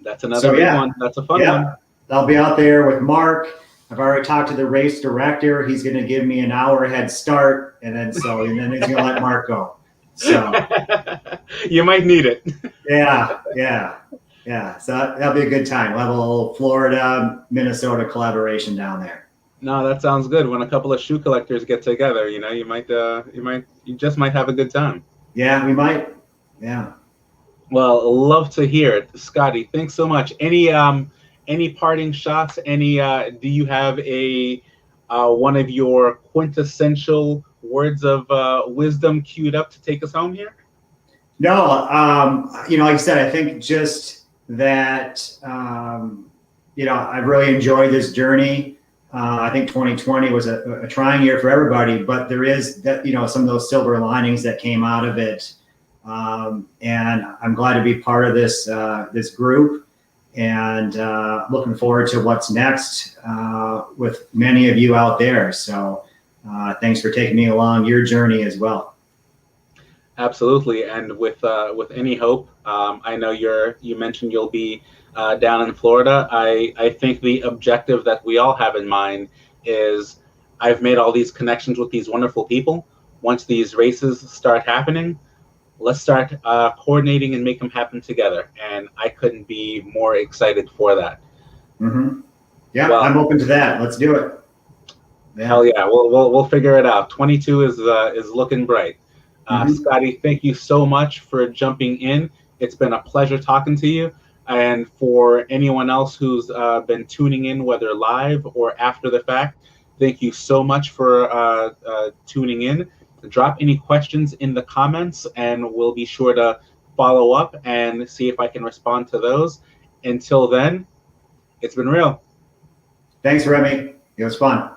That's another big one. That's a fun one. I'll be out there with Mark. I've already talked to the race director. He's going to give me an hour head start, and then he's going to let Mark go. So you might need it. Yeah. So that'll be a good time. We'll have a little Florida, Minnesota collaboration down there. No, that sounds good. When a couple of shoe collectors get together, you just might have a good time. Yeah, we might. Yeah. Well, love to hear it, Scotty. Thanks so much. Any parting shots? Do you have a one of your quintessential words of wisdom queued up to take us home here? No, like I said, I think just that, I've really enjoyed this journey. I think 2020 was a trying year for everybody, but there is that, some of those silver linings that came out of it. And I'm glad to be part of this group, and looking forward to what's next with many of you out there. So thanks for taking me along your journey as well. Absolutely, and with any hope, I know you mentioned you'll be down in Florida. I think the objective that we all have in mind is I've made all these connections with these wonderful people. Once these races start happening, let's start coordinating and make them happen together. And I couldn't be more excited for that. Mm-hmm. Yeah, Well, I'm open to that. Let's do it. hell Yeah. yeah, we'll figure it out. 22 is looking bright. Mm-hmm. Scotty, thank you so much for jumping in. It's been a pleasure talking to you. And for anyone else who's been tuning in, whether live or after the fact, thank you so much for tuning in. Drop any questions in the comments, and we'll be sure to follow up and see if I can respond to those. Until then, it's been real. Thanks, Remy. It was fun.